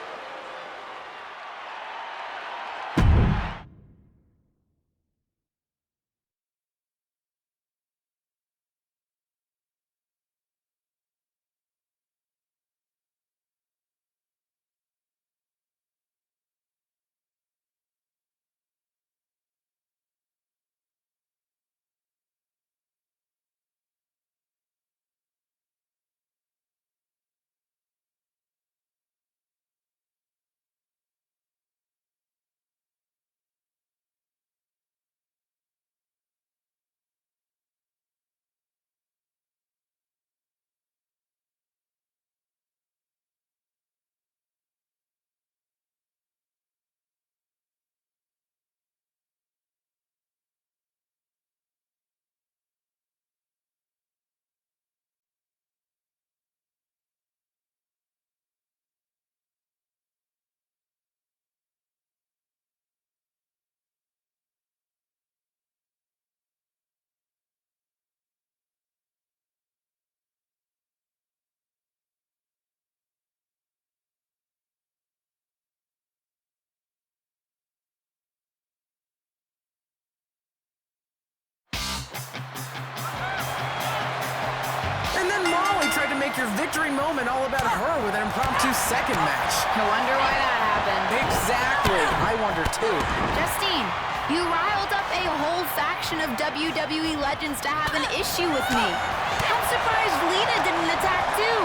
make your victory moment all about her with an impromptu second match. I wonder why that happened. Exactly. I wonder too. Justine, you riled up a whole faction of WWE legends to have an issue with me. I'm surprised Lita didn't attack too.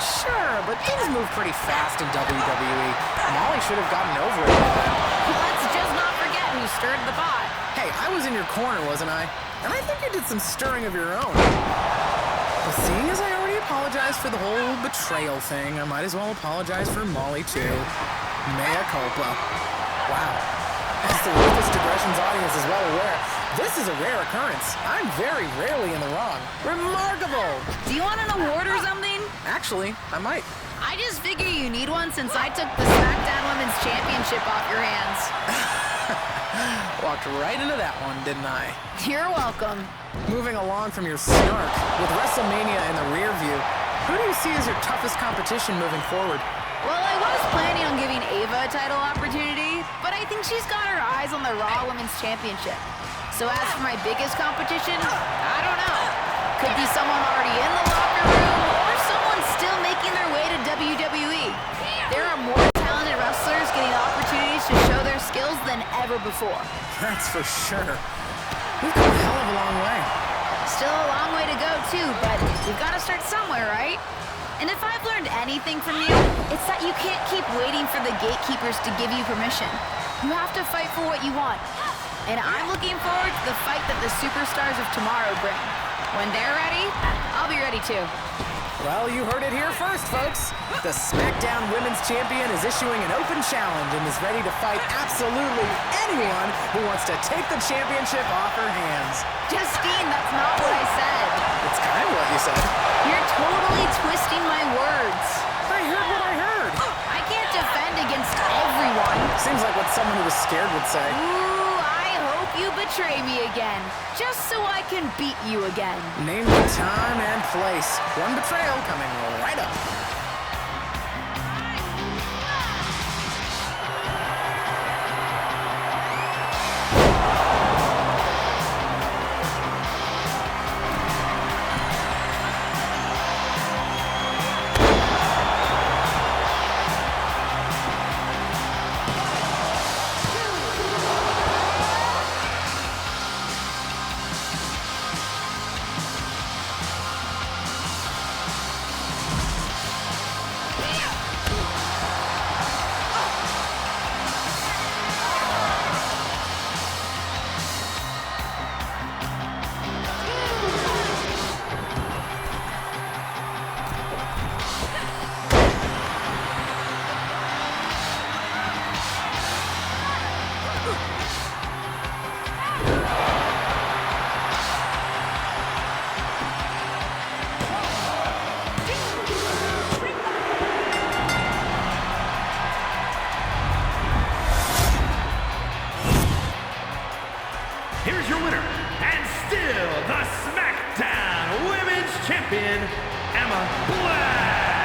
Sure, but things move pretty fast in WWE. Molly should have gotten over it by now. Let's just not forget who stirred the pot. Hey, I was in your corner, wasn't I? And I think you did some stirring of your own. But seeing as I already apologized for the whole betrayal thing, I might as well apologize for Molly too. Mea culpa. Wow. As the Ruthless Digressions audience is well aware, this is a rare occurrence. I'm very rarely in the wrong. Remarkable! Do you want an award or something? Actually, I might. I just figure you need one since I took the SmackDown Women's Championship off your hands. Walked right into that one, didn't I? You're welcome. Moving along from your snark, with WrestleMania in the rear view, who do you see as your toughest competition moving forward? Well, I was planning on giving Ava a title opportunity, but I think she's got her eyes on the Raw Women's Championship. So as for my biggest competition, I don't know. Could be someone already in the locker room, or someone still making their way to WWE. There are more talented wrestlers getting opportunities to show their skills than ever before. That's for sure. We've come a hell of a long way. Still a long way to go, too, but we've got to start somewhere, right? And if I've learned anything from you, it's that you can't keep waiting for the gatekeepers to give you permission. You have to fight for what you want. And I'm looking forward to the fight that the superstars of tomorrow bring. When they're ready, I'll be ready too. Well, you heard it here first, folks. The SmackDown Women's Champion is issuing an open challenge and is ready to fight absolutely anyone who wants to take the championship off her hands. Justine, that's not what I said. It's kind of what you said. You're totally twisting my words. I heard what I heard. I can't defend against everyone. Seems like what someone who was scared would say. Ooh, I hope you betray me again, just so I can beat you again. Name the time and place. One betrayal coming right up. Here's your winner, and still the SmackDown Women's Champion, Emma Black.